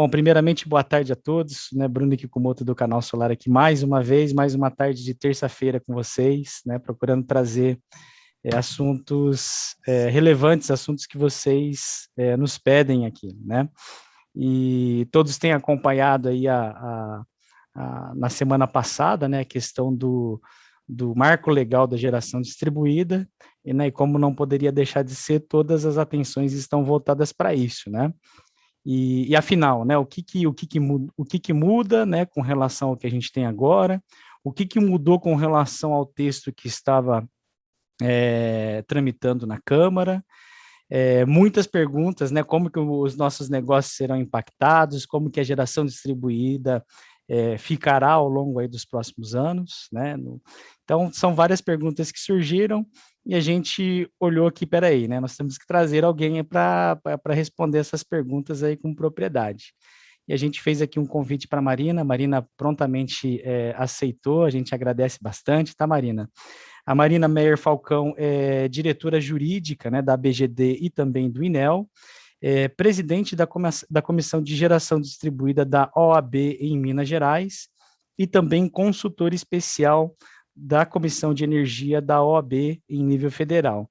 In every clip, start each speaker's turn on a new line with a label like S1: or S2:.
S1: Bom, primeiramente, boa tarde a todos, né? Bruno Kikumoto do Canal Solar aqui mais uma vez, mais uma tarde de terça-feira com vocês, né? Procurando trazer assuntos relevantes, assuntos que vocês nos pedem aqui, né? E todos têm acompanhado aí na semana passada, né? A questão do marco legal da geração distribuída, né? E como não poderia deixar de ser, todas as atenções estão voltadas para isso, né? E afinal, né, o que muda, né, com relação ao que a gente tem agora, o que mudou com relação ao texto que estava tramitando na Câmara, muitas perguntas, né, como que os nossos negócios serão impactados, como que a geração distribuída ficará ao longo aí dos próximos anos, né? Então, são várias perguntas que surgiram e a gente olhou aqui, peraí, né? Nós temos que trazer alguém para responder essas perguntas aí com propriedade. E a gente fez aqui um convite para a Marina prontamente aceitou, a gente agradece bastante, tá, Marina? A Marina Meyer Falcão é diretora jurídica, né, da ABGD e também do INEL, presidente da Comissão de Geração Distribuída da OAB em Minas Gerais e também consultor especial da Comissão de Energia da OAB em nível federal.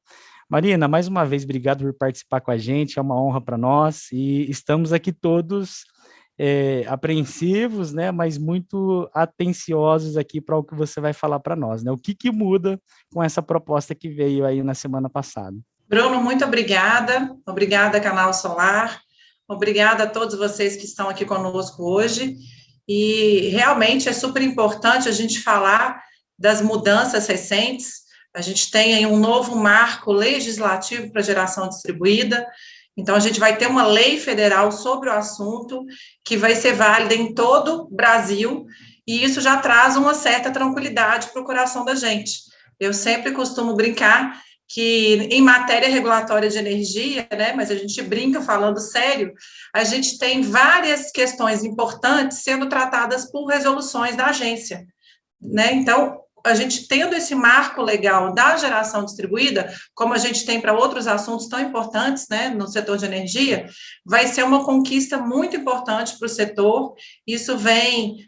S1: Marina, mais uma vez, obrigado por participar com a gente, é uma honra para nós e estamos aqui todos apreensivos, né, mas muito atenciosos aqui para o que você vai falar para nós, né? O que muda com essa proposta que veio aí na semana passada?
S2: Bruno, muito obrigada. Obrigada, Canal Solar. Obrigada a todos vocês que estão aqui conosco hoje. E realmente é super importante a gente falar das mudanças recentes. A gente tem aí um novo marco legislativo para geração distribuída. Então, a gente vai ter uma lei federal sobre o assunto, que vai ser válida em todo o Brasil, e isso já traz uma certa tranquilidade para o coração da gente. Eu sempre costumo brincar que em matéria regulatória de energia, né, mas a gente brinca falando sério, a gente tem várias questões importantes sendo tratadas por resoluções da agência, né? Então, a gente tendo esse marco legal da geração distribuída, como a gente tem para outros assuntos tão importantes, né, no setor de energia, vai ser uma conquista muito importante para o setor. Isso vem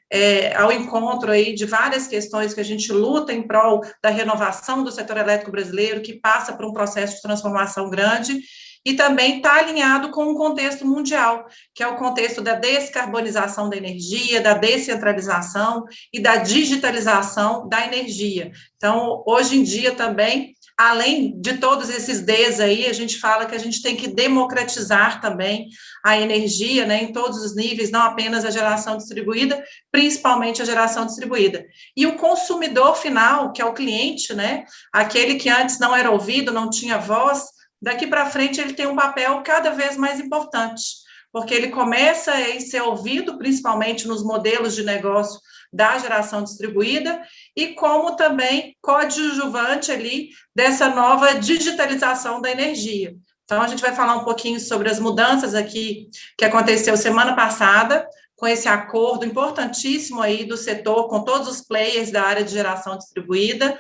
S2: ao encontro aí de várias questões que a gente luta em prol da renovação do setor elétrico brasileiro, que passa por um processo de transformação grande, e também está alinhado com o contexto mundial, que é o contexto da descarbonização da energia, da descentralização e da digitalização da energia. Então, hoje em dia também, além de todos esses Ds aí, a gente fala que a gente tem que democratizar também a energia, né, em todos os níveis, não apenas a geração distribuída, principalmente a geração distribuída. E o consumidor final, que é o cliente, né, aquele que antes não era ouvido, não tinha voz, daqui para frente ele tem um papel cada vez mais importante, porque ele começa a ser ouvido, principalmente nos modelos de negócio da geração distribuída, e como também coadjuvante ali dessa nova digitalização da energia. Então, a gente vai falar um pouquinho sobre as mudanças aqui que aconteceu semana passada, com esse acordo importantíssimo aí do setor, com todos os players da área de geração distribuída,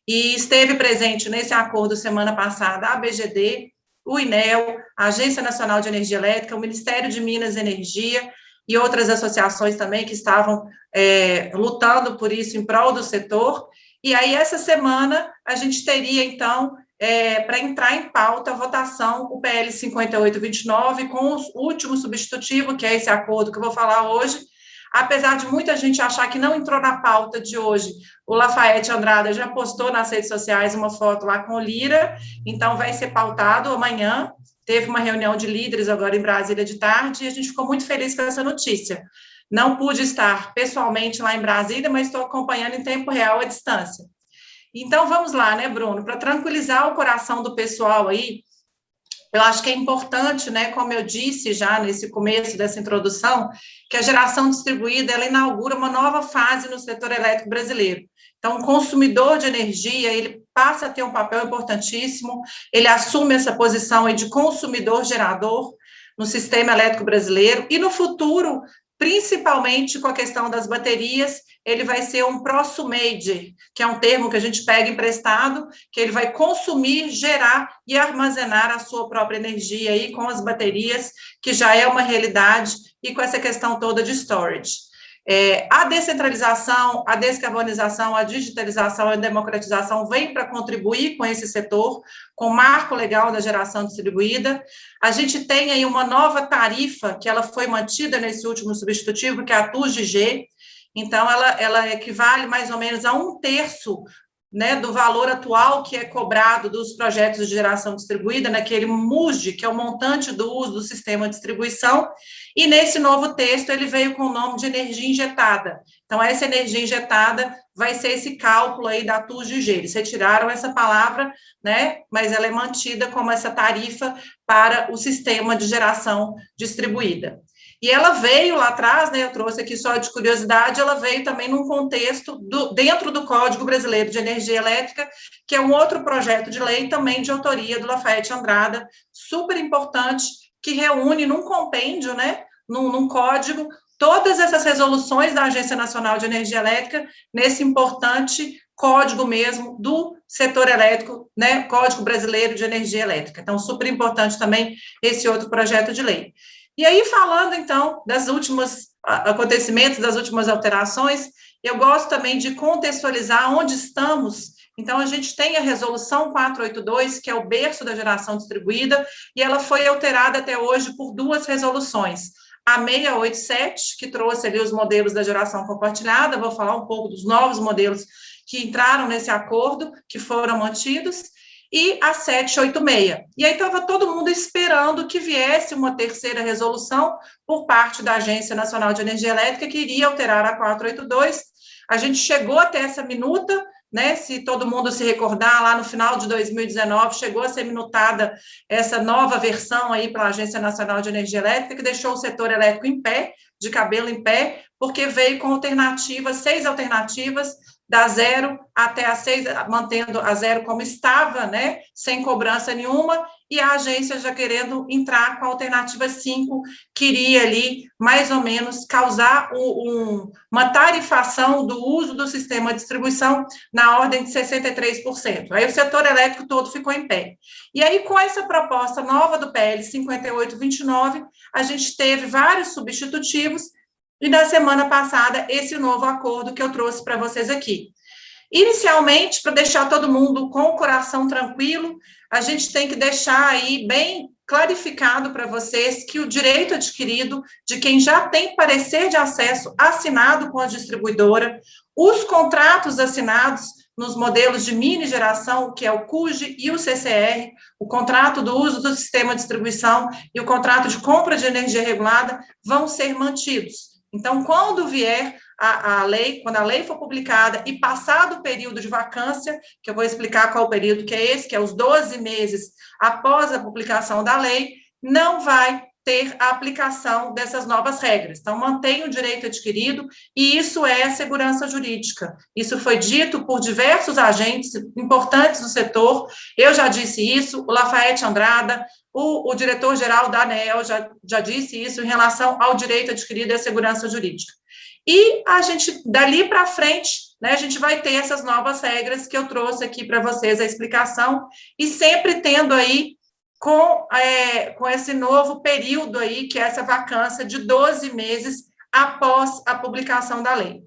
S2: e esteve presente nesse acordo semana passada a ABGD, o INEL, a Agência Nacional de Energia Elétrica, o Ministério de Minas e Energia e outras associações também que estavam lutando por isso em prol do setor. E aí, essa semana, a gente teria, então, para entrar em pauta a votação, o PL 5829, com o último substitutivo, que é esse acordo que eu vou falar hoje. Apesar de muita gente achar que não entrou na pauta de hoje, o Lafayette Andrada já postou nas redes sociais uma foto lá com o Lira, então vai ser pautado amanhã. Teve uma reunião de líderes agora em Brasília de tarde e a gente ficou muito feliz com essa notícia. Não pude estar pessoalmente lá em Brasília, mas estou acompanhando em tempo real à distância. Então vamos lá, né, Bruno? Para tranquilizar o coração do pessoal aí, eu acho que é importante, né, como eu disse já nesse começo dessa introdução, que a geração distribuída, ela inaugura uma nova fase no setor elétrico brasileiro. Então, o consumidor de energia, ele passa a ter um papel importantíssimo, ele assume essa posição aí de consumidor gerador no sistema elétrico brasileiro, e no futuro, principalmente com a questão das baterias. Ele vai ser um prosumer, que é um termo que a gente pega emprestado, que ele vai consumir, gerar e armazenar a sua própria energia aí com as baterias, que já é uma realidade, e com essa questão toda de storage. A descentralização, a descarbonização, a digitalização e a democratização vem para contribuir com esse setor, com o marco legal da geração distribuída. A gente tem aí uma nova tarifa, que ela foi mantida nesse último substitutivo, que é a TUSG. Então, ela equivale mais ou menos a 1/3, né, do valor atual que é cobrado dos projetos de geração distribuída, naquele MUSD, que é o montante do uso do sistema de distribuição, e nesse novo texto ele veio com o nome de energia injetada. Então, essa energia injetada vai ser esse cálculo aí da TUSG. Eles retiraram essa palavra, né, mas ela é mantida como essa tarifa para o sistema de geração distribuída. E ela veio lá atrás, né, eu trouxe aqui só de curiosidade, ela veio também num contexto dentro do Código Brasileiro de Energia Elétrica, que é um outro projeto de lei também de autoria do Lafayette Andrada, super importante, que reúne num compêndio, né, num código, todas essas resoluções da Agência Nacional de Energia Elétrica, nesse importante código mesmo do setor elétrico, né, Código Brasileiro de Energia Elétrica. Então, super importante também esse outro projeto de lei. E aí, falando, então, das últimas acontecimentos, das últimas alterações, eu gosto também de contextualizar onde estamos. Então, a gente tem a Resolução 482, que é o berço da geração distribuída, e ela foi alterada até hoje por 2 resoluções. A 687, que trouxe ali os modelos da geração compartilhada, vou falar um pouco dos novos modelos que entraram nesse acordo, que foram mantidos, e a 786. E aí estava todo mundo esperando que viesse uma terceira resolução por parte da Agência Nacional de Energia Elétrica, que iria alterar a 482. A gente chegou até essa minuta, né? Se todo mundo se recordar, lá no final de 2019, chegou a ser minutada essa nova versão aí pela Agência Nacional de Energia Elétrica, que deixou o setor elétrico em pé, de cabelo em pé, porque veio com alternativas, 6 alternativas, da 0 até a 6, mantendo a 0 como estava, né, sem cobrança nenhuma, e a agência já querendo entrar com a alternativa 5, que iria ali, mais ou menos, causar uma tarifação do uso do sistema de distribuição na ordem de 63%. Aí o setor elétrico todo ficou em pé. E aí, com essa proposta nova do PL 5829, a gente teve vários substitutivos, e na semana passada, esse novo acordo que eu trouxe para vocês aqui. Inicialmente, para deixar todo mundo com o coração tranquilo, a gente tem que deixar aí bem clarificado para vocês que o direito adquirido de quem já tem parecer de acesso assinado com a distribuidora, os contratos assinados nos modelos de mini geração, que é o CUG e o CCR, o contrato do uso do sistema de distribuição e o contrato de compra de energia regulada, vão ser mantidos. Então, quando vier a lei, quando a lei for publicada e passado o período de vacância, que eu vou explicar qual o período que é esse, que é os 12 meses após a publicação da lei, não vai ter a aplicação dessas novas regras. Então, mantém o direito adquirido, e isso é segurança jurídica. Isso foi dito por diversos agentes importantes do setor, eu já disse isso, o Lafayette Andrada, o diretor-geral da ANEEL já disse isso em relação ao direito adquirido e à segurança jurídica. E a gente, dali para frente, né, a gente vai ter essas novas regras que eu trouxe aqui para vocês, a explicação, e sempre tendo aí com esse novo período aí, que é essa vacância de 12 meses após a publicação da lei.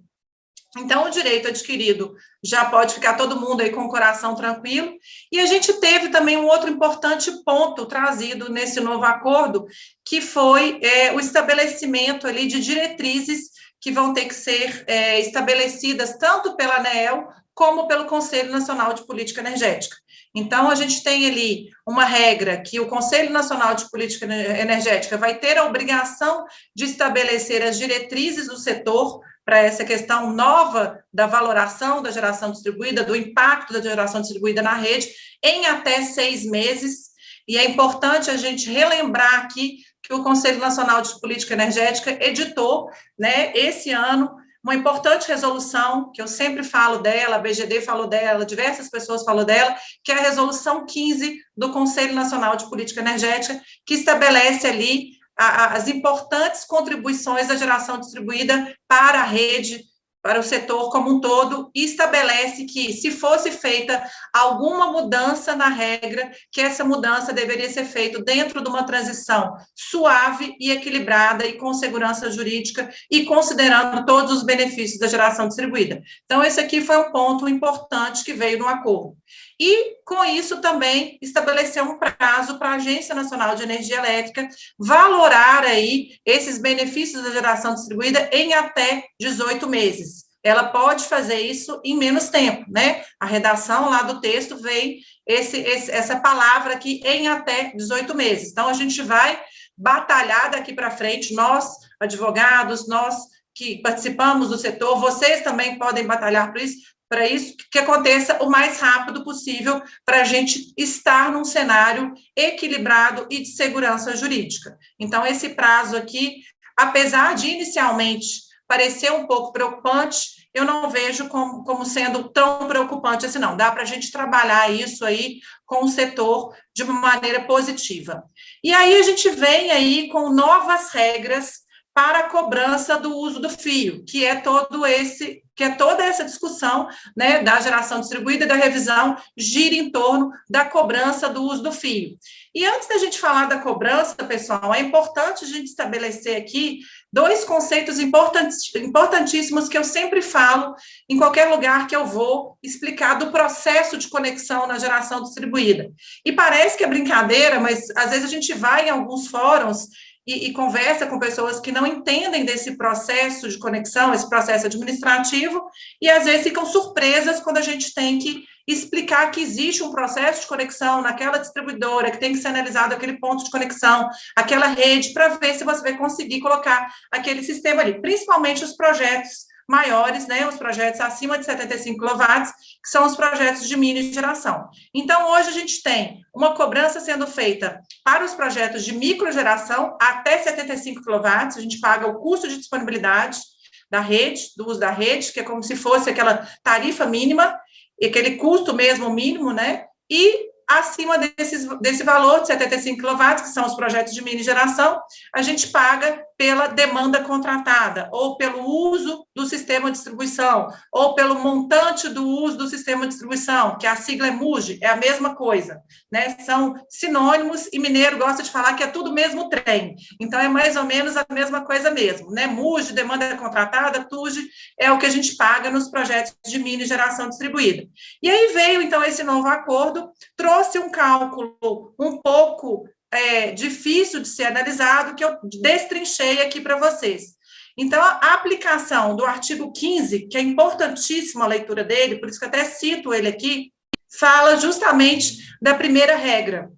S2: Então, o direito adquirido já pode ficar todo mundo aí com o coração tranquilo. E a gente teve também um outro importante ponto trazido nesse novo acordo, que foi o estabelecimento ali de diretrizes que vão ter que ser estabelecidas tanto pela ANEEL como pelo Conselho Nacional de Política Energética. Então, a gente tem ali uma regra que o Conselho Nacional de Política Energética vai ter a obrigação de estabelecer as diretrizes do setor para essa questão nova da valoração da geração distribuída, do impacto da geração distribuída na rede, em até 6 meses. E é importante a gente relembrar aqui que o Conselho Nacional de Política Energética editou, né, esse ano, uma importante resolução, que eu sempre falo dela, a BGD falou dela, diversas pessoas falam dela, que é a resolução 15 do Conselho Nacional de Política Energética, que estabelece ali as importantes contribuições da geração distribuída para a rede, para o setor como um todo, e estabelece que, se fosse feita alguma mudança na regra, que essa mudança deveria ser feita dentro de uma transição suave e equilibrada e com segurança jurídica e considerando todos os benefícios da geração distribuída. Então, esse aqui foi um ponto importante que veio no acordo. E, com isso, também estabeleceu um prazo para a Agência Nacional de Energia Elétrica valorar aí esses benefícios da geração distribuída em até 18 meses. Ela pode fazer isso em menos tempo, né? A redação lá do texto vem essa palavra aqui, em até 18 meses. Então, a gente vai batalhar daqui para frente, nós, advogados, nós que participamos do setor, vocês também podem batalhar para isso que aconteça o mais rápido possível, para a gente estar num cenário equilibrado e de segurança jurídica. Então, esse prazo aqui, apesar de inicialmente parecer um pouco preocupante, eu não vejo como sendo tão preocupante assim, não. Dá para a gente trabalhar isso aí com o setor de uma maneira positiva. E aí a gente vem aí com novas regras para a cobrança do uso do fio, que é toda essa discussão, né, da geração distribuída e da revisão gira em torno da cobrança do uso do fio. E antes da gente falar da cobrança, pessoal, é importante a gente estabelecer aqui dois conceitos importantíssimos que eu sempre falo em qualquer lugar que eu vou explicar do processo de conexão na geração distribuída. E parece que é brincadeira, mas às vezes a gente vai em alguns fóruns e conversa com pessoas que não entendem desse processo de conexão, esse processo administrativo, e às vezes ficam surpresas quando a gente tem que explicar que existe um processo de conexão naquela distribuidora, que tem que ser analisado aquele ponto de conexão, aquela rede, para ver se você vai conseguir colocar aquele sistema ali, principalmente os projetos maiores, né, os projetos acima de 75 kW, que são os projetos de mini geração. Então, hoje a gente tem uma cobrança sendo feita para os projetos de microgeração até 75 kW, a gente paga o custo de disponibilidade da rede, do uso da rede, que é como se fosse aquela tarifa mínima, aquele custo mesmo mínimo, né, e acima desse valor de 75 kW, que são os projetos de mini geração, a gente paga pela demanda contratada, ou pelo uso do sistema de distribuição, ou pelo montante do uso do sistema de distribuição, que a sigla é MUG, é a mesma coisa, né? São sinônimos, e mineiro gosta de falar que é tudo mesmo trem, então é mais ou menos a mesma coisa mesmo, né? MUG, demanda contratada, TUG, é o que a gente paga nos projetos de mini geração distribuída. E aí veio, então, esse novo acordo, trouxe um cálculo um pouco difícil de ser analisado, que eu destrinchei aqui para vocês. Então, a aplicação do artigo 15, que é importantíssima a leitura dele, por isso que eu até cito ele aqui, fala justamente da primeira regra.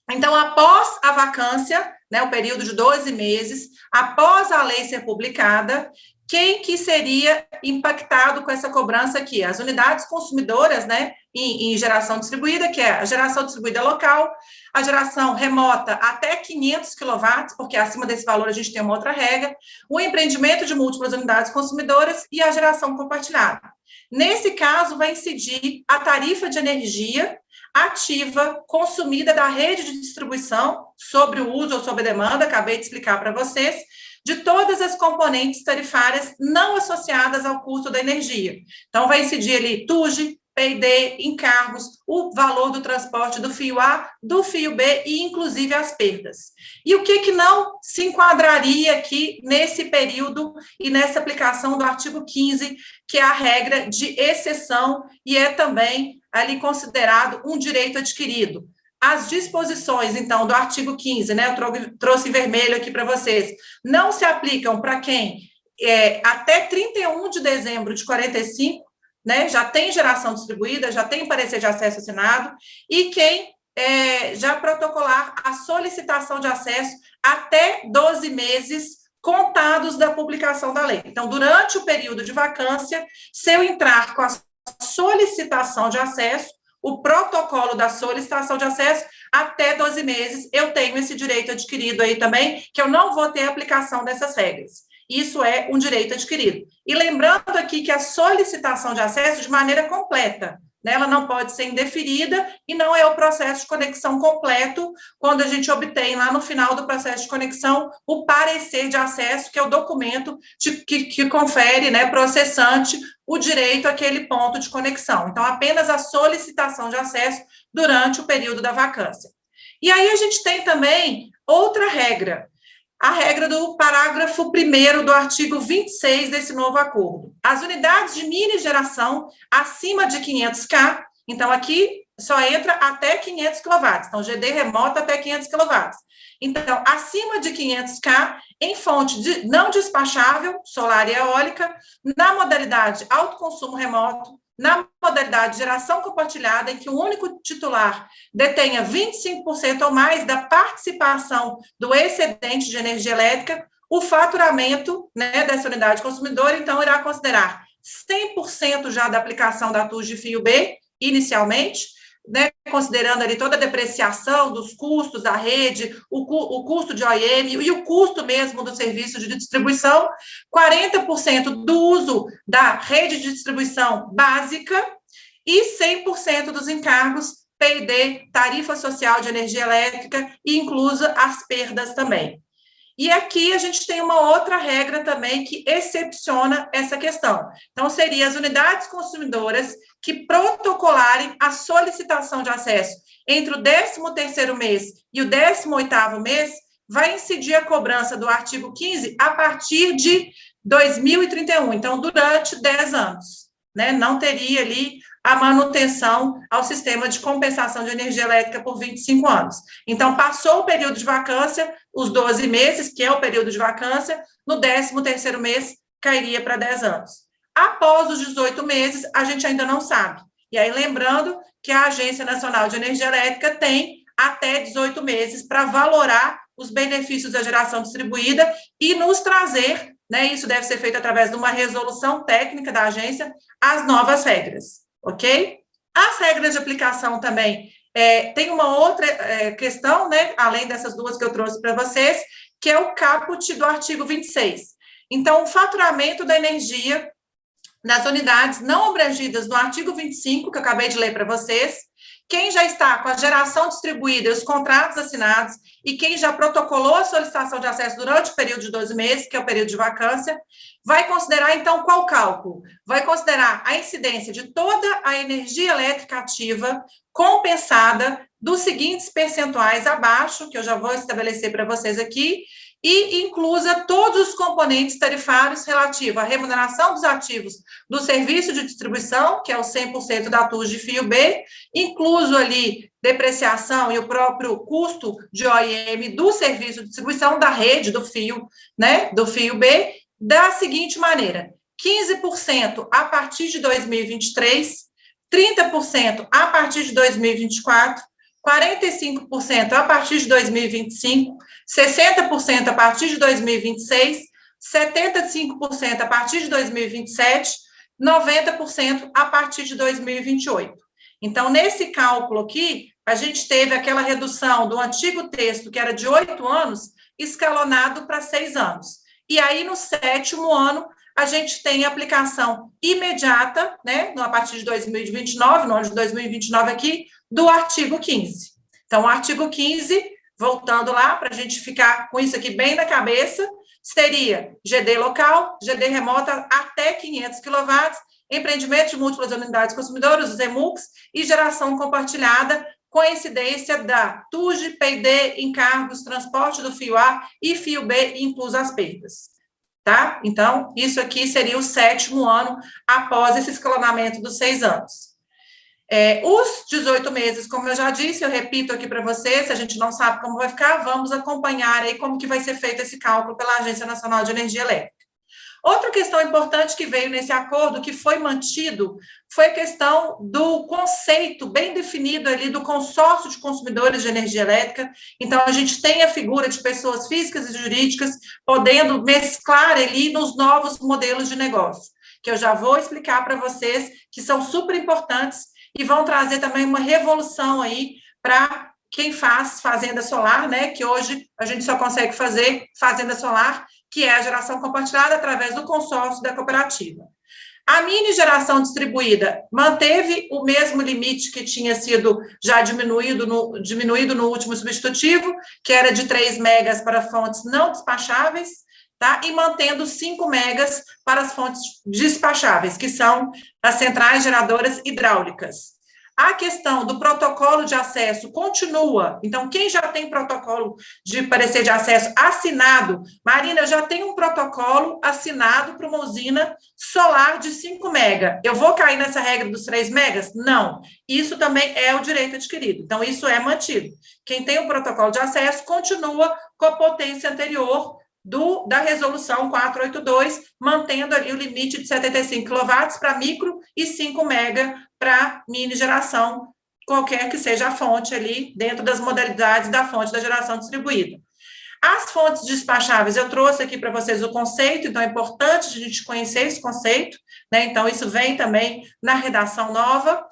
S2: Então, após a vacância, né, o período de 12 meses, após a lei ser publicada, quem que seria impactado com essa cobrança aqui? As unidades consumidoras, né, em geração distribuída, que é a geração distribuída local, a geração remota até 500 kW, porque acima desse valor a gente tem uma outra regra, o empreendimento de múltiplas unidades consumidoras e a geração compartilhada. Nesse caso, vai incidir a tarifa de energia ativa consumida da rede de distribuição sobre o uso ou sobre a demanda, acabei de explicar para vocês, de todas as componentes tarifárias não associadas ao custo da energia. Então, vai incidir ali TUG, P&D, encargos, o valor do transporte do fio A, do fio B e, inclusive, as perdas. E o que não se enquadraria aqui nesse período e nessa aplicação do artigo 15, que é a regra de exceção e é também ali considerado um direito adquirido. As disposições, então, do artigo 15, né, eu trouxe em vermelho aqui para vocês, não se aplicam para quem até 31 de dezembro de 45, né, já tem geração distribuída, já tem parecer de acesso assinado, e quem já protocolar a solicitação de acesso até 12 meses contados da publicação da lei. Então, durante o período de vacância, se eu entrar com a solicitação de acesso, o protocolo da solicitação de acesso, até 12 meses, eu tenho esse direito adquirido aí também, que eu não vou ter aplicação dessas regras. Isso é um direito adquirido. E lembrando aqui que a solicitação de acesso de maneira completa, né? Ela não pode ser indeferida e não é o processo de conexão completo quando a gente obtém lá no final do processo de conexão o parecer de acesso, que é o documento que confere, né, processante, o direito àquele ponto de conexão. Então, apenas a solicitação de acesso durante o período da vacância. E aí a gente tem também outra regra, a regra do parágrafo 1º do artigo 26 desse novo acordo. As unidades de mini geração acima de 500 kW, então aqui só entra até 500 kW, então GD remota até 500 kW. Então, acima de 500 kW, em fonte não despachável, solar e eólica, na modalidade autoconsumo remoto, na modalidade geração compartilhada, em que o único titular detenha 25% ou mais da participação do excedente de energia elétrica, o faturamento, né, dessa unidade consumidora, então, irá considerar 100% já da aplicação da TUS de fio B, inicialmente, né, considerando ali toda a depreciação dos custos da rede, o custo de OIM e o custo mesmo do serviço de distribuição, 40% do uso da rede de distribuição básica e 100% dos encargos P&D, tarifa social de energia elétrica, e inclusa as perdas também. E aqui a gente tem uma outra regra também que excepciona essa questão. Então, seria as unidades consumidoras que protocolarem a solicitação de acesso entre o 13º mês e o 18º mês, vai incidir a cobrança do artigo 15 a partir de 2031, então, durante 10 anos, né? Não teria ali a manutenção ao sistema de compensação de energia elétrica por 25 anos. Então, passou o período de vacância, os 12 meses, que é o período de vacância, no 13º mês, cairia para 10 anos. Após os 18 meses, a gente ainda não sabe. E aí, lembrando que a Agência Nacional de Energia Elétrica tem até 18 meses para valorar os benefícios da geração distribuída e nos trazer, né, isso deve ser feito através de uma resolução técnica da agência, as novas regras. Ok? As regras de aplicação também tem uma outra questão, né, além dessas duas que eu trouxe para vocês, que é o caput do artigo 26. Então, o faturamento da energia das unidades não abrangidas no artigo 25, que eu acabei de ler para vocês, quem já está com a geração distribuída e os contratos assinados, e quem já protocolou a solicitação de acesso durante o período de 12 meses, que é o período de vacância, vai considerar, então, qual cálculo? Vai considerar a incidência de toda a energia elétrica ativa compensada dos seguintes percentuais abaixo, que eu já vou estabelecer para vocês aqui, e inclusa todos os componentes tarifários relativos à remuneração dos ativos do serviço de distribuição, que é o 100% da TUS de fio B, incluso ali depreciação e o próprio custo de OIM do serviço de distribuição da rede do fio, né, do fio B, da seguinte maneira: 15% a partir de 2023, 30% a partir de 2024, 45% a partir de 2025, 60% a partir de 2026, 75% a partir de 2027, 90% a partir de 2028. Então, nesse cálculo aqui, a gente teve aquela redução do antigo texto, que era de 8 anos, escalonado para 6 anos. E aí, no 7º ano, a gente tem aplicação imediata, né, a partir de 2029, no ano de 2029 aqui, do artigo 15. Então, o artigo 15, voltando lá, para a gente ficar com isso aqui bem na cabeça, seria GD local, GD remota até 500 kW, empreendimento de múltiplas unidades consumidoras, os EMUCs, e geração compartilhada, coincidência da TUG, P&D, encargos, transporte do fio A e fio B, incluso as perdas. Tá? Então, isso aqui seria o 7º ano após esse escalonamento dos 6 anos. Os 18 meses, como eu já disse, eu repito aqui para vocês, se a gente não sabe como vai ficar, vamos acompanhar aí como que vai ser feito esse cálculo pela Agência Nacional de Energia Elétrica. Outra questão importante que veio nesse acordo, que foi mantido, foi a questão do conceito bem definido ali do consórcio de consumidores de energia elétrica. Então, a gente tem a figura de pessoas físicas e jurídicas podendo mesclar ali nos novos modelos de negócio, que eu já vou explicar para vocês, que são super importantes e vão trazer também uma revolução aí para quem faz fazenda solar, né, que hoje a gente só consegue fazer fazenda solar, que é a geração compartilhada através do consórcio da cooperativa. A mini geração distribuída manteve o mesmo limite que tinha sido já diminuído no último substitutivo, que era de 3 megas para fontes não despacháveis, tá? E mantendo 5 megas para as fontes despacháveis, que são as centrais geradoras hidráulicas. A questão do protocolo de acesso continua. Então, quem já tem protocolo de parecer de acesso assinado, Marina, eu já tenho um protocolo assinado para uma usina solar de 5 mega. Eu vou cair nessa regra dos 3 megas? Não. Isso também é o direito adquirido. Então, isso é mantido. Quem tem o protocolo de acesso continua com a potência anterior da resolução 482, mantendo ali o limite de 75 kW para micro e 5 mega para mini geração, qualquer que seja a fonte ali, dentro das modalidades da fonte da geração distribuída. As fontes despacháveis, eu trouxe aqui para vocês o conceito, então é importante a gente conhecer esse conceito, né? Então isso vem também na redação nova.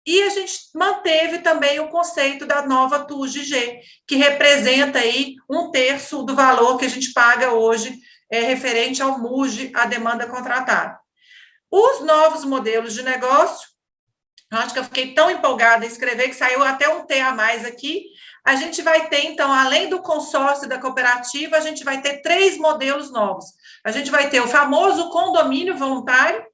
S2: E a gente manteve também o conceito da nova TUG-G, que representa aí 1/3 do valor que a gente paga hoje, referente ao MUG, a demanda contratada. Os novos modelos de negócio, acho que eu fiquei tão empolgada em escrever que saiu até um T a mais aqui. A gente vai ter, então, além do consórcio e da cooperativa, a gente vai ter 3 modelos novos. A gente vai ter o famoso condomínio voluntário,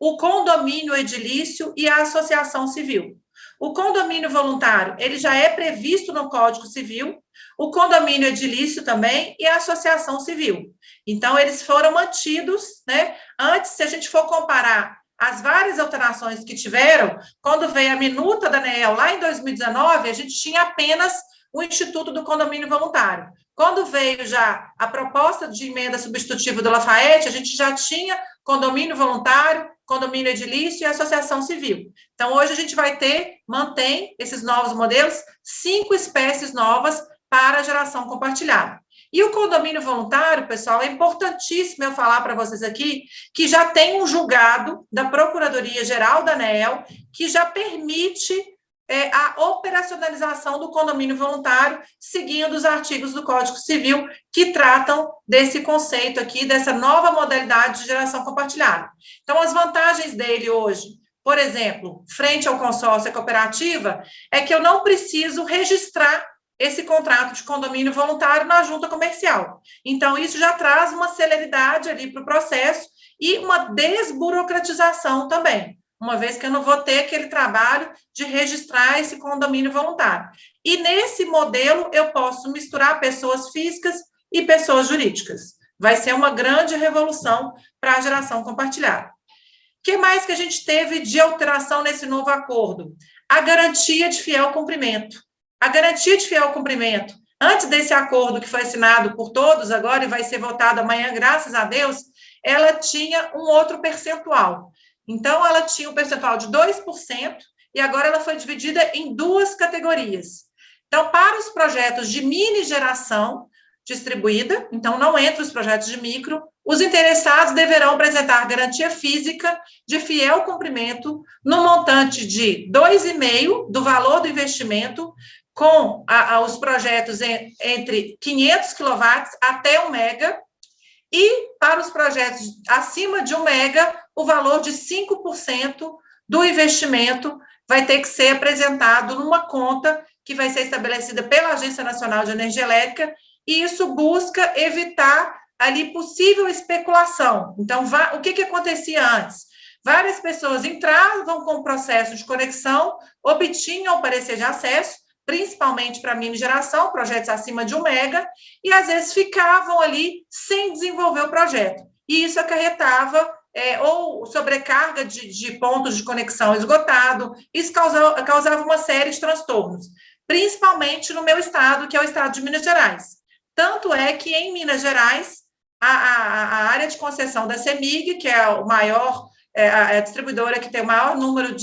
S2: o condomínio edilício e a associação civil. O condomínio voluntário, ele já é previsto no Código Civil, o condomínio edilício também e a associação civil. Então, eles foram mantidos, né? Antes, se a gente for comparar as várias alterações que tiveram, quando veio a minuta da ANEEL lá em 2019, a gente tinha apenas o Instituto do Condomínio Voluntário. Quando veio já a proposta de emenda substitutiva do Lafayette, a gente já tinha condomínio voluntário, condomínio edilício e associação civil. Então, hoje a gente vai mantém esses novos modelos, 5 espécies novas para a geração compartilhada. E o condomínio voluntário, pessoal, é importantíssimo eu falar para vocês aqui que já tem um julgado da Procuradoria-Geral da ANEEL que já permite a operacionalização do condomínio voluntário, seguindo os artigos do Código Civil que tratam desse conceito aqui, dessa nova modalidade de geração compartilhada. Então, as vantagens dele hoje, por exemplo, frente ao consórcio e cooperativa, é que eu não preciso registrar esse contrato de condomínio voluntário na junta comercial. Então, isso já traz uma celeridade ali para o processo e uma desburocratização também, uma vez que eu não vou ter aquele trabalho de registrar esse condomínio voluntário. E nesse modelo, eu posso misturar pessoas físicas e pessoas jurídicas. Vai ser uma grande revolução para a geração compartilhada. O que mais que a gente teve de alteração nesse novo acordo? A garantia de fiel cumprimento. A garantia de fiel cumprimento, antes desse acordo que foi assinado por todos agora e vai ser votado amanhã, graças a Deus, ela tinha um outro percentual. Então, ela tinha um percentual de 2% e agora ela foi dividida em 2 categorias. Então, para os projetos de mini geração distribuída, então não entre os projetos de micro, os interessados deverão apresentar garantia física de fiel cumprimento no montante de 2,5% do valor do investimento, com os projetos entre 500 kW até 1 mega, e para os projetos acima de 1 mega, o valor de 5% do investimento vai ter que ser apresentado numa conta que vai ser estabelecida pela Agência Nacional de Energia Elétrica, e isso busca evitar ali possível especulação. Então, o que acontecia antes? Várias pessoas entravam com o processo de conexão, obtinham o parecer de acesso, principalmente para mini geração, projetos acima de 1 mega, e às vezes ficavam ali sem desenvolver o projeto. E isso acarretava ou sobrecarga de pontos de conexão esgotado, isso causava uma série de transtornos, principalmente no meu estado, que é o estado de Minas Gerais. Tanto é que em Minas Gerais, a área de concessão da CEMIG, que é o maior, a distribuidora que tem o maior número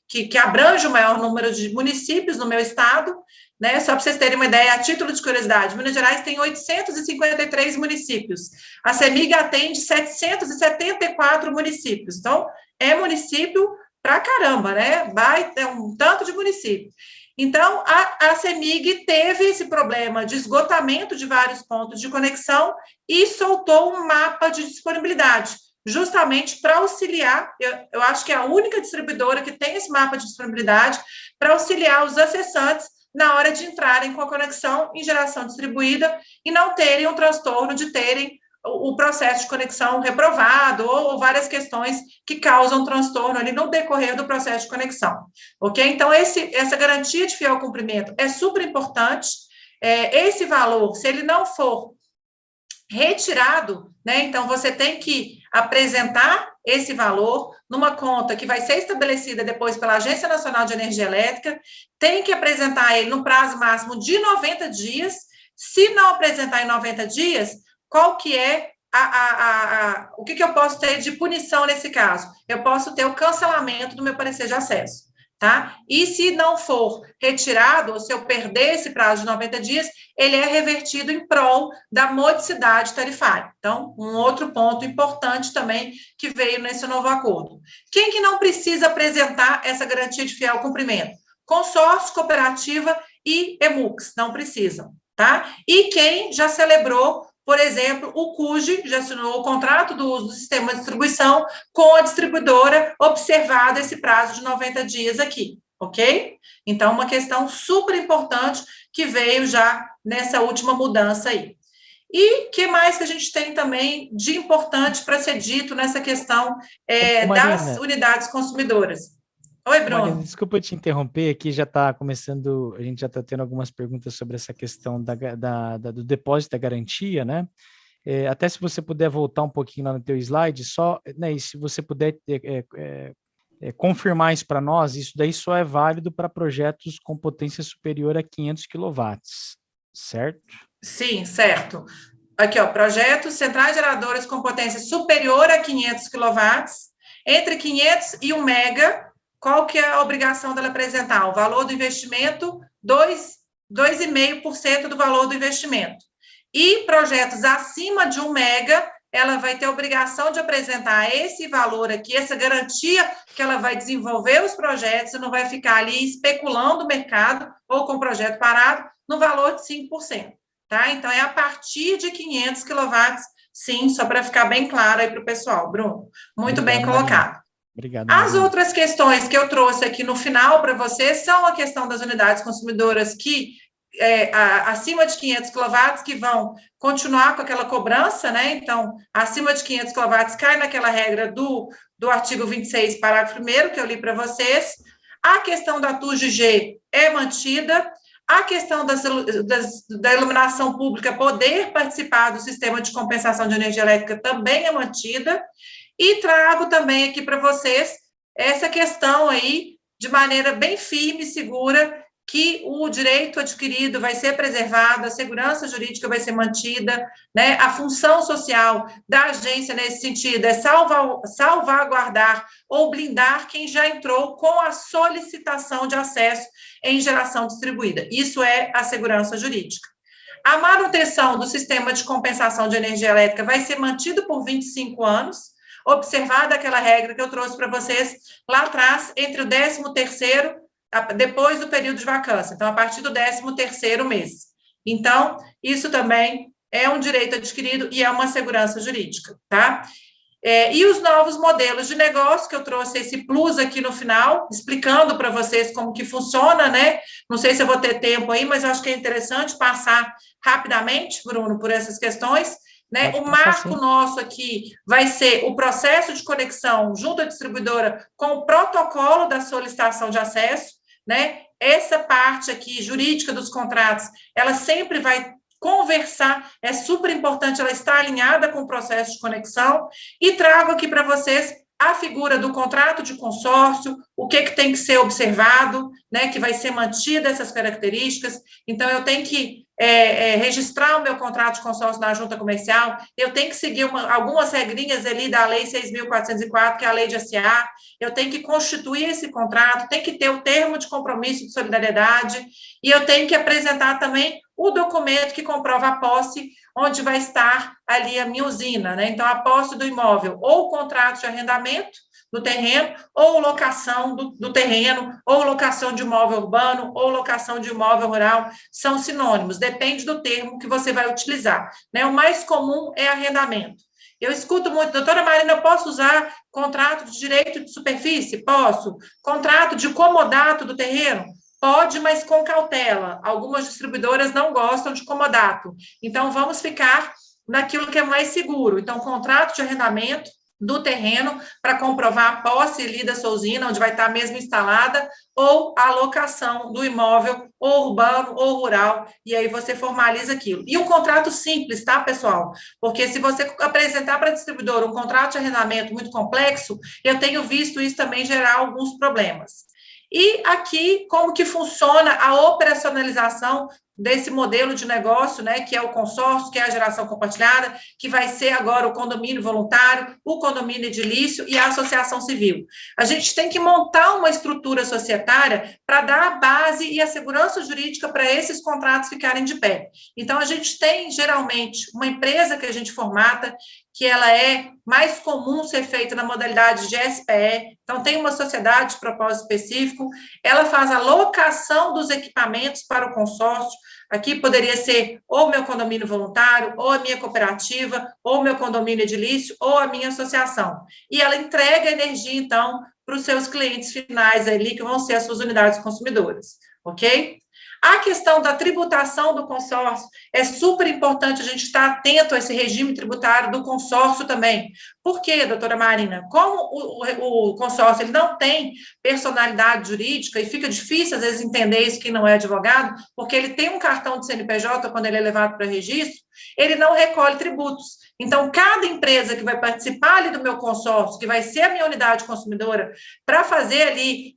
S2: que abrange o maior número de municípios no meu estado, né? Só para vocês terem uma ideia, a título de curiosidade, Minas Gerais tem 853 municípios, a CEMIG atende 774 municípios, então é município pra caramba, né? É um tanto de município. Então, a CEMIG teve esse problema de esgotamento de vários pontos de conexão e soltou um mapa de disponibilidade, justamente para auxiliar, eu acho que é a única distribuidora que tem esse mapa de disponibilidade para auxiliar os acessantes na hora de entrarem com a conexão em geração distribuída e não terem um transtorno de terem o processo de conexão reprovado ou várias questões que causam transtorno ali no decorrer do processo de conexão, ok? Então, essa garantia de fiel cumprimento é super importante. Esse valor, se ele não for retirado, né, então você tem que apresentar esse valor numa conta que vai ser estabelecida depois pela Agência Nacional de Energia Elétrica, tem que apresentar ele no prazo máximo de 90 dias. Se não apresentar em 90 dias, qual que é o que eu posso ter de punição nesse caso? Eu posso ter o cancelamento do meu parecer de acesso, tá? E se não for retirado, ou se eu perder esse prazo de 90 dias, ele é revertido em prol da modicidade tarifária. Então, um outro ponto importante também que veio nesse novo acordo. Quem que não precisa apresentar essa garantia de fiel cumprimento? Consórcio, cooperativa e EMUCs, não precisam, tá? E quem já celebrou, por exemplo, o CUJ, já assinou o contrato do uso do sistema de distribuição com a distribuidora, observado esse prazo de 90 dias aqui, ok? Então, uma questão super importante que veio já nessa última mudança aí. E o que mais que a gente tem também de importante para ser dito nessa questão das unidades consumidoras? Oi, Bruno.
S1: Marina, desculpa te interromper, aqui já está começando, a gente já está tendo algumas perguntas sobre essa questão do depósito da garantia, né? Até se você puder voltar um pouquinho lá no teu slide, só, né, e se você puder confirmar isso para nós, isso daí só é válido para projetos com potência superior a 500 kW, certo?
S2: Sim, certo. Aqui, ó, projetos centrais geradoras com potência superior a 500 kW, entre 500 e 1 mega, qual que é a obrigação dela apresentar? O valor do investimento, 2,5% do valor do investimento. E projetos acima de 1 mega, ela vai ter a obrigação de apresentar esse valor aqui, essa garantia que ela vai desenvolver os projetos e não vai ficar ali especulando o mercado ou com o projeto parado no valor de 5%. Tá? Então, é a partir de 500 kW, sim, só para ficar bem claro aí para o pessoal, Bruno. Muito bem colocado.
S1: Obrigado,
S2: As outras questões que eu trouxe aqui no final para vocês são a questão das unidades consumidoras que acima de 500 kW que vão continuar com aquela cobrança, né? Então, acima de 500 kW cai naquela regra do artigo 26, parágrafo 1º, que eu li para vocês. A questão da TUG-G é mantida. A questão da iluminação pública poder participar do sistema de compensação de energia elétrica também é mantida. E trago também aqui para vocês essa questão aí, de maneira bem firme e segura, que o direito adquirido vai ser preservado, a segurança jurídica vai ser mantida, né? A função social da agência nesse sentido é salvaguardar ou blindar quem já entrou com a solicitação de acesso em geração distribuída. Isso é a segurança jurídica. A manutenção do sistema de compensação de energia elétrica vai ser mantido por 25 anos, observada aquela regra que eu trouxe para vocês lá atrás, entre o 13º, depois do período de vacância, então, a partir do 13º mês. Então, isso também é um direito adquirido e é uma segurança jurídica, tá? E os novos modelos de negócio, que eu trouxe esse plus aqui no final, explicando para vocês como que funciona, né? Não sei se eu vou ter tempo aí, mas eu acho que é interessante passar rapidamente, Bruno, por essas questões, né? O marco nosso aqui vai ser o processo de conexão junto à distribuidora com o protocolo da solicitação de acesso, né? Essa parte aqui jurídica dos contratos, ela sempre vai conversar, é super importante ela estar alinhada com o processo de conexão, e trago aqui para vocês a figura do contrato de consórcio, o que tem que ser observado, né, que vai ser mantida essas características. Então, eu tenho que registrar o meu contrato de consórcio na junta comercial, eu tenho que seguir algumas regrinhas ali da Lei 6.404, que é a Lei de SA, eu tenho que constituir esse contrato, tem que ter o termo de compromisso de solidariedade, e eu tenho que apresentar também o documento que comprova a posse, onde vai estar ali a minha usina, né? Então, a posse do imóvel, ou o contrato de arrendamento do terreno, ou locação do terreno, ou locação de imóvel urbano, ou locação de imóvel rural, são sinônimos, depende do termo que você vai utilizar, né? O mais comum é arrendamento. Eu escuto muito, doutora Marina, eu posso usar contrato de direito de superfície? Posso. Contrato de comodato do terreno? Pode, mas com cautela. Algumas distribuidoras não gostam de comodato. Então, vamos ficar naquilo que é mais seguro. Então, contrato de arrendamento do terreno para comprovar a posse ali da sua usina, onde vai estar mesmo instalada, ou a locação do imóvel, ou urbano, ou rural, e aí você formaliza aquilo. E um contrato simples, tá, pessoal? Porque se você apresentar para a distribuidora um contrato de arrendamento muito complexo, eu tenho visto isso também gerar alguns problemas. E aqui, como que funciona a operacionalização desse modelo de negócio, né, que é o consórcio, que é a geração compartilhada, que vai ser agora o condomínio voluntário, o condomínio edilício e a associação civil. A gente tem que montar uma estrutura societária para dar a base e a segurança jurídica para esses contratos ficarem de pé. Então, a gente tem, geralmente, uma empresa que a gente formata, que ela é mais comum ser feita na modalidade de SPE, então tem uma sociedade de propósito específico, ela faz a locação dos equipamentos para o consórcio, aqui poderia ser ou meu condomínio voluntário, ou a minha cooperativa, ou meu condomínio edilício, ou a minha associação, e ela entrega energia, então, para os seus clientes finais ali, que vão ser as suas unidades consumidoras, ok? A questão da tributação do consórcio, é super importante a gente estar atento a esse regime tributário do consórcio também. Por quê, doutora Marina? Como o consórcio ele não tem personalidade jurídica e fica difícil, às vezes, entender isso quem não é advogado, porque ele tem um cartão de CNPJ quando ele é levado para registro, ele não recolhe tributos. Então, cada empresa que vai participar ali do meu consórcio, que vai ser a minha unidade consumidora, para fazer ali,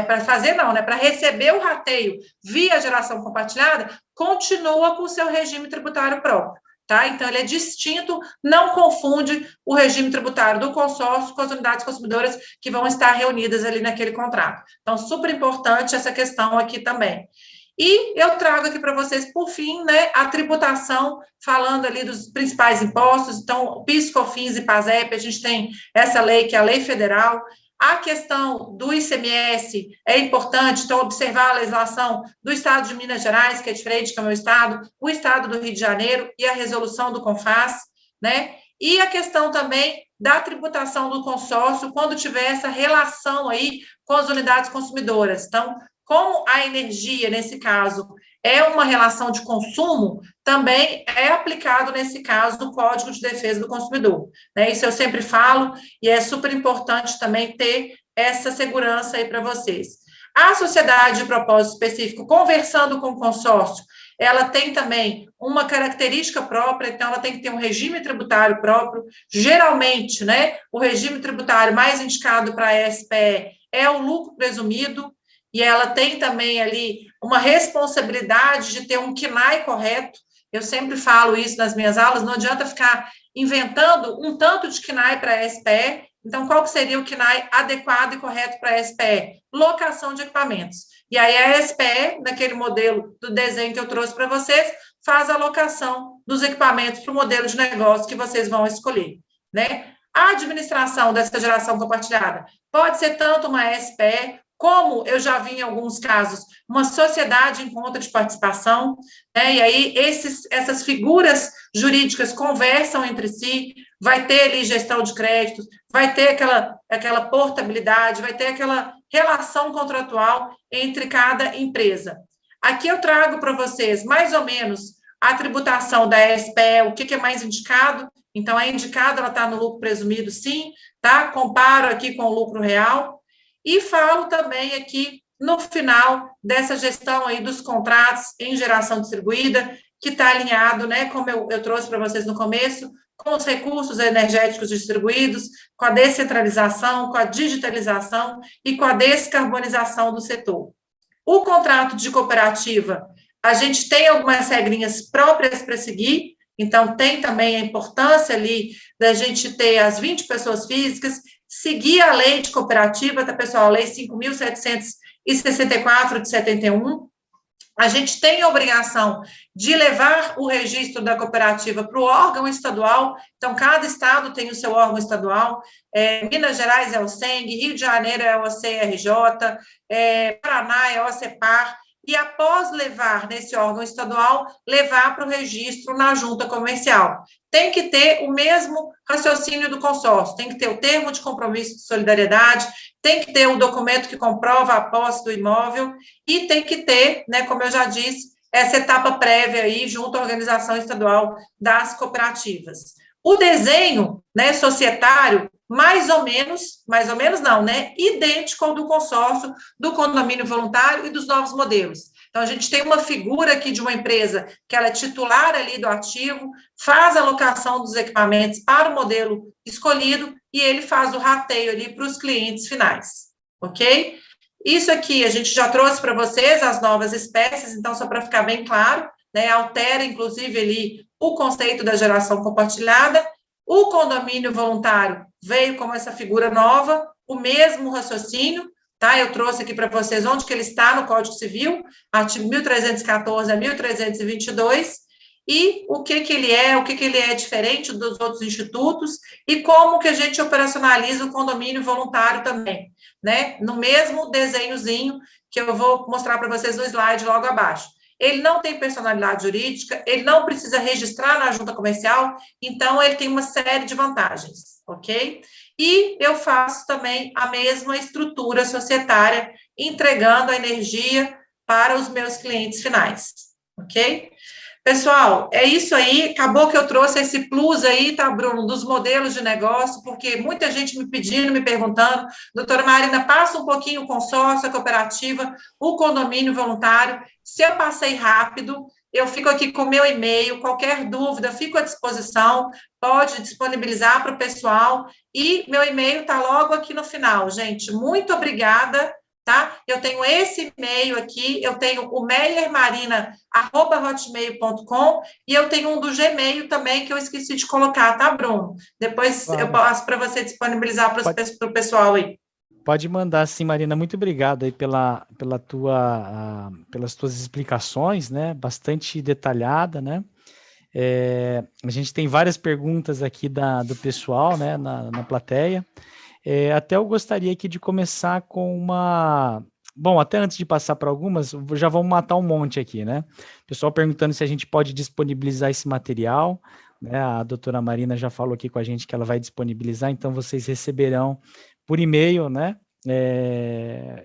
S2: para fazer não, né, para receber o rateio via geração compartilhada, continua com o seu regime tributário próprio, tá? Então, ele é distinto, não confunde o regime tributário do consórcio com as unidades consumidoras que vão estar reunidas ali naquele contrato. Então, super importante essa questão aqui também. E eu trago aqui para vocês, por fim, né, a tributação, falando ali dos principais impostos, então, PIS, COFINS e PASEP, a gente tem essa lei, que é a lei federal. A questão do ICMS é importante, então, observar a legislação do estado de Minas Gerais, que é diferente do meu estado, o estado do Rio de Janeiro e a resolução do CONFAS, né? E a questão também da tributação do consórcio, quando tiver essa relação aí com as unidades consumidoras. Então, como a energia, nesse caso, é uma relação de consumo, também é aplicado, nesse caso, o Código de Defesa do Consumidor. Né? Isso eu sempre falo, e é super importante também ter essa segurança aí para vocês. A sociedade de propósito específico, conversando com o consórcio, ela tem também uma característica própria, então ela tem que ter um regime tributário próprio. Geralmente, né, o regime tributário mais indicado para a SPE é o lucro presumido, e ela tem também ali uma responsabilidade de ter um KNAI correto. Eu sempre falo isso nas minhas aulas, não adianta ficar inventando um tanto de KNAI para a SPE. Então, qual que seria o KNAI adequado e correto para a SPE? Locação de equipamentos. E aí a SPE, naquele modelo do desenho que eu trouxe para vocês, faz a locação dos equipamentos para o modelo de negócio que vocês vão escolher, né? A administração dessa geração compartilhada pode ser tanto uma SPE, como eu já vi em alguns casos, uma sociedade em conta de participação, né? E aí essas figuras jurídicas conversam entre si, vai ter ali gestão de créditos, vai ter aquela portabilidade, vai ter aquela relação contratual entre cada empresa. Aqui eu trago para vocês, mais ou menos, a tributação da SPE, o que é mais indicado. Então, é indicado, ela está no lucro presumido, sim, tá? Comparo aqui com o lucro real. E falo também aqui, no final dessa gestão aí dos contratos em geração distribuída, que está alinhado, né, como eu trouxe para vocês no começo, com os recursos energéticos distribuídos, com a descentralização, com a digitalização e com a descarbonização do setor. O contrato de cooperativa, a gente tem algumas regrinhas próprias para seguir, então tem também a importância ali da gente ter as 20 pessoas físicas, seguir a lei de cooperativa, tá, pessoal? A lei 5.764 de 71. A gente tem a obrigação de levar o registro da cooperativa para o órgão estadual, então cada estado tem o seu órgão estadual, Minas Gerais é o SENG, Rio de Janeiro é o CRJ, Paraná é o CEPAR, e, após levar nesse órgão estadual, levar para o registro na junta comercial. Tem que ter o mesmo raciocínio do consórcio, tem que ter o termo de compromisso de solidariedade, tem que ter o documento que comprova a posse do imóvel e tem que ter, né, como eu já disse, essa etapa prévia aí junto à organização estadual das cooperativas. O desenho, né, societário, mais ou menos não, né, idêntico ao do consórcio, do condomínio voluntário e dos novos modelos. Então, a gente tem uma figura aqui de uma empresa que ela é titular ali do ativo, faz a alocação dos equipamentos para o modelo escolhido e ele faz o rateio ali para os clientes finais, ok? Isso aqui a gente já trouxe para vocês as novas espécies, então, só para ficar bem claro, né, altera, inclusive, ali o conceito da geração compartilhada. O condomínio voluntário veio como essa figura nova, o mesmo raciocínio, tá? Eu trouxe aqui para vocês onde que ele está no Código Civil, artigo 1314 a 1322, e o que ele é, diferente dos outros institutos, e como que a gente operacionaliza o condomínio voluntário também, né? No mesmo desenhozinho que eu vou mostrar para vocês no slide logo abaixo. Ele não tem personalidade jurídica, ele não precisa registrar na junta comercial, então ele tem uma série de vantagens, ok? E eu faço também a mesma estrutura societária, entregando a energia para os meus clientes finais, ok? Pessoal, é isso aí, acabou que eu trouxe esse plus aí, tá, Bruno, dos modelos de negócio, porque muita gente me pedindo, me perguntando, doutora Marina, passa um pouquinho o consórcio, a cooperativa, o condomínio voluntário, se eu passei rápido, eu fico aqui com o meu e-mail, qualquer dúvida, fico à disposição, pode disponibilizar para o pessoal, e meu e-mail está logo aqui no final, gente, muito obrigada, tá? Eu tenho esse e-mail aqui, eu tenho o meyermarina@hotmail.com e eu tenho um do Gmail também que eu esqueci de colocar, tá, Bruno? Depois claro. Eu passo para você disponibilizar para o pessoal aí.
S1: Pode mandar sim, Marina. Muito obrigado aí pelas tuas explicações, né? Bastante detalhada, né? A gente tem várias perguntas aqui do pessoal, né? Na plateia. Até eu gostaria aqui de começar com uma... Bom, até antes de passar para algumas, já vamos matar um monte aqui, né? Pessoal perguntando se a gente pode disponibilizar esse material, né? A doutora Marina já falou aqui com a gente que ela vai disponibilizar, então vocês receberão por e-mail, né?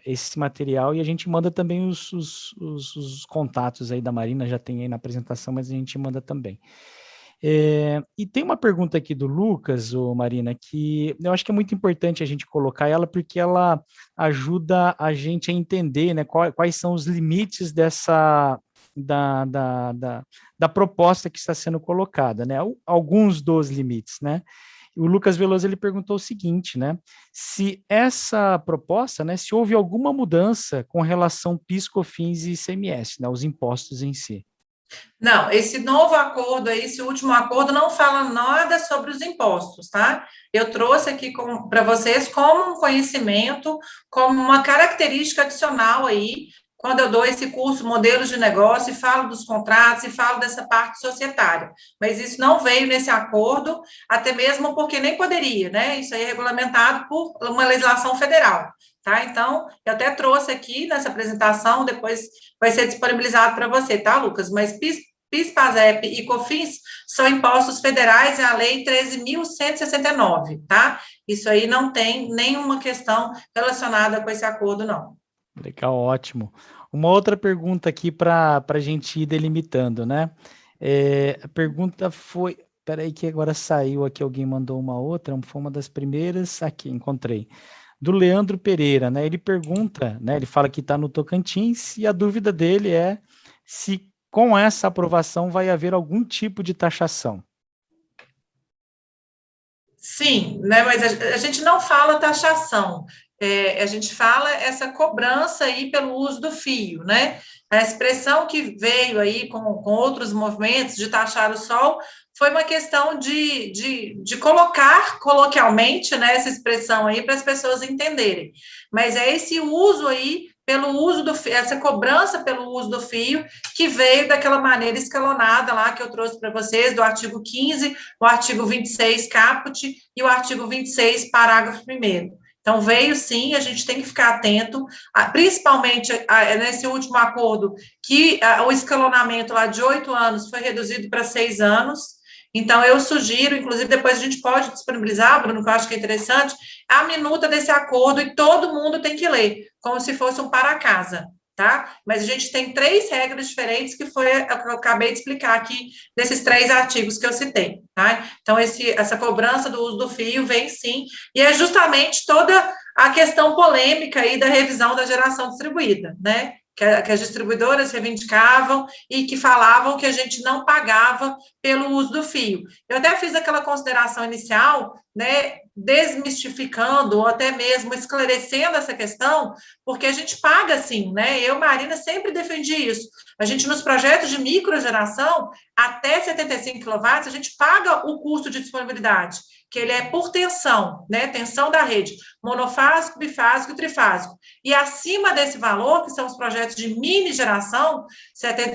S1: Esse material, e a gente manda também os contatos aí da Marina, já tem aí na apresentação, mas a gente manda também. E tem uma pergunta aqui do Lucas, Marina, que eu acho que é muito importante a gente colocar ela, porque ela ajuda a gente a entender, né, quais são os limites da proposta que está sendo colocada, né, alguns dos limites, né. O Lucas Veloso, ele perguntou o seguinte, né, se essa proposta, né, se houve alguma mudança com relação PIS, COFINS e ICMS, né, os impostos em si.
S2: Não, esse novo acordo aí, esse último acordo não fala nada sobre os impostos, tá? Eu trouxe aqui para vocês como um conhecimento, como uma característica adicional aí, quando eu dou esse curso Modelos de Negócio e falo dos contratos e falo dessa parte societária. Mas isso não veio nesse acordo, até mesmo porque nem poderia, né? Isso aí é regulamentado por uma legislação federal, tá? Então, eu até trouxe aqui nessa apresentação, depois vai ser disponibilizado para você, tá, Lucas? Mas PIS, PASEP e COFINS são impostos federais e a Lei 13.169, tá? Isso aí não tem nenhuma questão relacionada com esse acordo, não.
S1: Legal, ótimo. Uma outra pergunta aqui para a gente ir delimitando, né? A pergunta foi... Peraí que agora saiu aqui, alguém mandou uma outra, foi uma das primeiras, aqui, encontrei. Do Leandro Pereira, né? Ele pergunta, né? Ele fala que está no Tocantins e a dúvida dele é se com essa aprovação vai haver algum tipo de taxação.
S2: Sim, né? Mas a gente não fala taxação. A gente fala essa cobrança aí pelo uso do fio, né? A expressão que veio aí com outros movimentos de taxar o sol foi uma questão de colocar coloquialmente, né, essa expressão aí para as pessoas entenderem. Mas é esse uso aí, pelo uso do fio, essa cobrança pelo uso do fio, que veio daquela maneira escalonada lá que eu trouxe para vocês, do artigo 15, o artigo 26, caput, e o artigo 26, parágrafo 1º. Então, veio sim, a gente tem que ficar atento, principalmente nesse último acordo, que o escalonamento lá de 8 anos foi reduzido para 6 anos. Então, eu sugiro, inclusive, depois a gente pode disponibilizar, Bruno, que eu acho que é interessante, a minuta desse acordo, e todo mundo tem que ler, como se fosse um para-casa, tá? Mas a gente tem 3 regras diferentes, que foi a que eu acabei de explicar aqui, desses 3 artigos que eu citei, tá? Então, essa cobrança do uso do fio vem sim, e é justamente toda a questão polêmica aí da revisão da geração distribuída, né? Que as distribuidoras reivindicavam e que falavam que a gente não pagava pelo uso do fio. Eu até fiz aquela consideração inicial, né, desmistificando ou até mesmo esclarecendo essa questão, porque a gente paga sim, né? Eu, Marina, sempre defendi isso. A gente, nos projetos de microgeração, até 75 kW, a gente paga o custo de disponibilidade, que ele é por tensão, né? Tensão da rede, monofásico, bifásico e trifásico. E acima desse valor, que são os projetos de mini geração,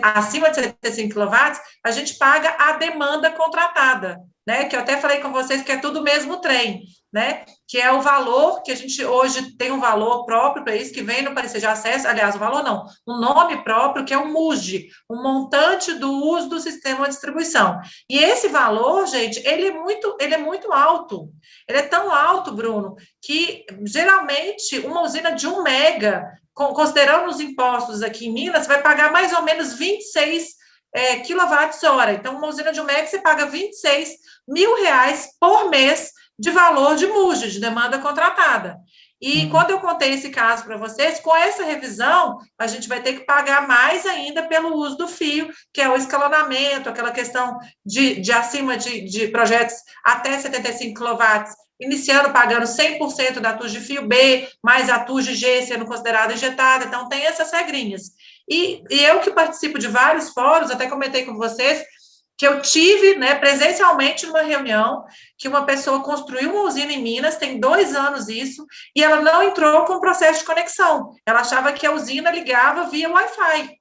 S2: acima de 75 kW, a gente paga a demanda contratada, né? Que eu até falei com vocês que é tudo o mesmo trem, né? Que é o valor que a gente hoje tem um valor próprio para isso, que vem no parecer de acesso, aliás, o valor não, um nome próprio, que é o MUSD, o montante do uso do sistema de distribuição. E esse valor, gente, ele é muito alto. Ele é tão alto, Bruno, que geralmente uma usina de 1 mega, considerando os impostos aqui em Minas, vai pagar mais ou menos 26 kWh. Então, uma usina de 1 mega, você paga R$ 26 mil por mês de valor de MUSD, de demanda contratada. E quando eu contei esse caso para vocês, com essa revisão, a gente vai ter que pagar mais ainda pelo uso do fio, que é o escalonamento, aquela questão de acima de projetos até 75 kW, iniciando pagando 100% da TUS de fio B, mais a TUS de G sendo considerada injetada. Então, tem essas regrinhas. E eu que participo de vários fóruns, até comentei com vocês, que eu tive, né, presencialmente numa reunião, que uma pessoa construiu uma usina em Minas, tem 2 anos isso, e ela não entrou com o processo de conexão. Ela achava que a usina ligava via Wi-Fi.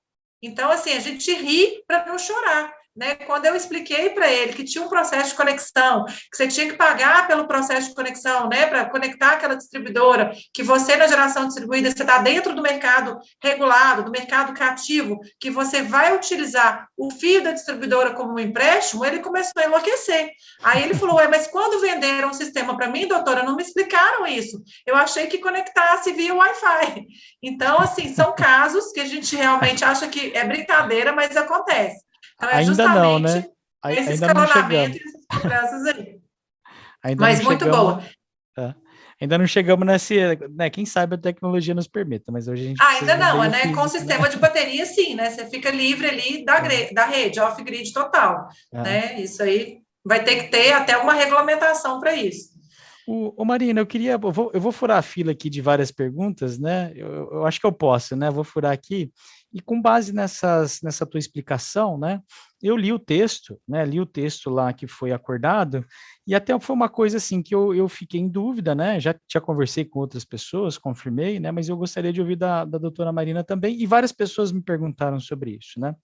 S2: Então, assim, a gente ri para não chorar, né? Quando eu expliquei para ele que tinha um processo de conexão, que você tinha que pagar pelo processo de conexão, né, para conectar aquela distribuidora, que você, na geração distribuída, você está dentro do mercado regulado, do mercado cativo, que você vai utilizar o fio da distribuidora como um empréstimo, ele começou a enlouquecer. Aí ele falou, mas quando venderam um sistema para mim, doutora, não me explicaram isso. Eu achei que conectasse via Wi-Fi. Então, assim, são casos que a gente realmente acha que é brincadeira, mas acontece. Então, é
S1: Ainda não, né?
S2: justamente esse
S1: Ainda não
S2: escalonamento
S1: chegamos.
S2: e essas cobranças aí.
S1: Ainda não
S2: Mas muito
S1: chegamos.
S2: boa.
S1: Ainda não chegamos nesse, né? Quem sabe a tecnologia nos permita, mas hoje a gente precisa
S2: Ainda
S1: do
S2: não,
S1: meio
S2: né?
S1: físico,
S2: Com sistema de bateria, sim, né? Você fica livre ali da rede, off-grid total, né? Isso aí vai ter que ter até uma regulamentação para isso.
S1: Marina, eu vou furar a fila aqui de várias perguntas, né? Eu acho que eu posso, né? Vou furar aqui, e com base nessa tua explicação, né? Eu li o texto, né? Li o texto lá que foi acordado, e até foi uma coisa assim que eu fiquei em dúvida, né? Já conversei com outras pessoas, confirmei, né? Mas eu gostaria de ouvir da doutora Marina também, e várias pessoas me perguntaram sobre isso, né?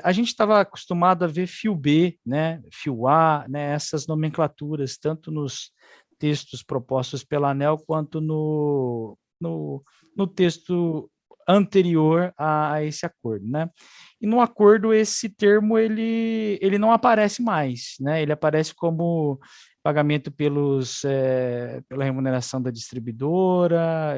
S1: A gente estava acostumado a ver fio B, né, fio A, né, essas nomenclaturas, tanto nos textos propostos pela ANEEL, quanto no texto anterior a esse acordo, né? E no acordo esse termo ele não aparece mais, né? Ele aparece como pagamento pela remuneração da distribuidora,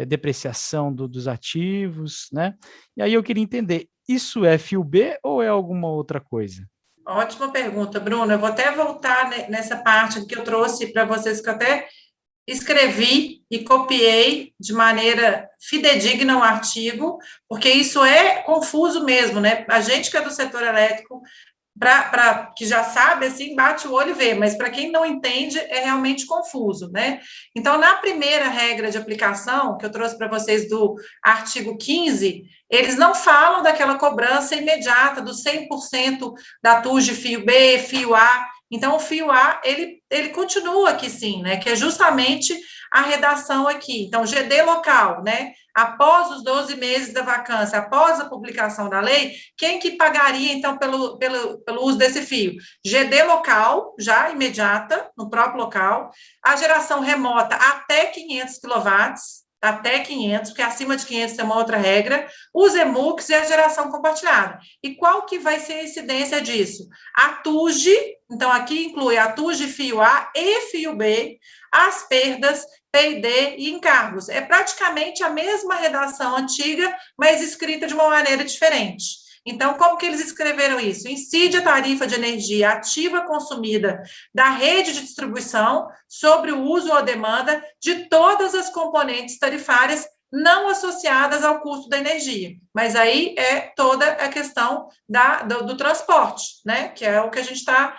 S1: depreciação dos ativos, né? E aí eu queria entender, isso é fio B ou é alguma outra coisa?
S2: Ótima pergunta, Bruno. Eu vou até voltar nessa parte que eu trouxe para vocês, que eu até escrevi e copiei de maneira fidedigna o artigo, porque isso é confuso mesmo, né? A gente que é do setor elétrico, que já sabe, assim, bate o olho e vê, mas para quem não entende, é realmente confuso, né? Então, na primeira regra de aplicação, que eu trouxe para vocês do artigo 15, eles não falam daquela cobrança imediata do 100% da TUS de fio B, fio A. Então, o fio A, ele continua aqui sim, né? Que é justamente a redação aqui. Então, GD local, né? Após os 12 meses da vacância, após a publicação da lei, quem que pagaria, então, pelo uso desse fio? GD local, já imediata, no próprio local, a geração remota até 500 quilowatts, até 500, porque acima de 500 tem uma outra regra, os EMUCs e a geração compartilhada. E qual que vai ser a incidência disso? A TUG, então aqui inclui a TUG fio A e fio B, as perdas, P&D e encargos. É praticamente a mesma redação antiga, mas escrita de uma maneira diferente. Então, como que eles escreveram isso? Incide a tarifa de energia ativa consumida da rede de distribuição sobre o uso ou demanda de todas as componentes tarifárias não associadas ao custo da energia. Mas aí é toda a questão do transporte, né? Que é o que a gente está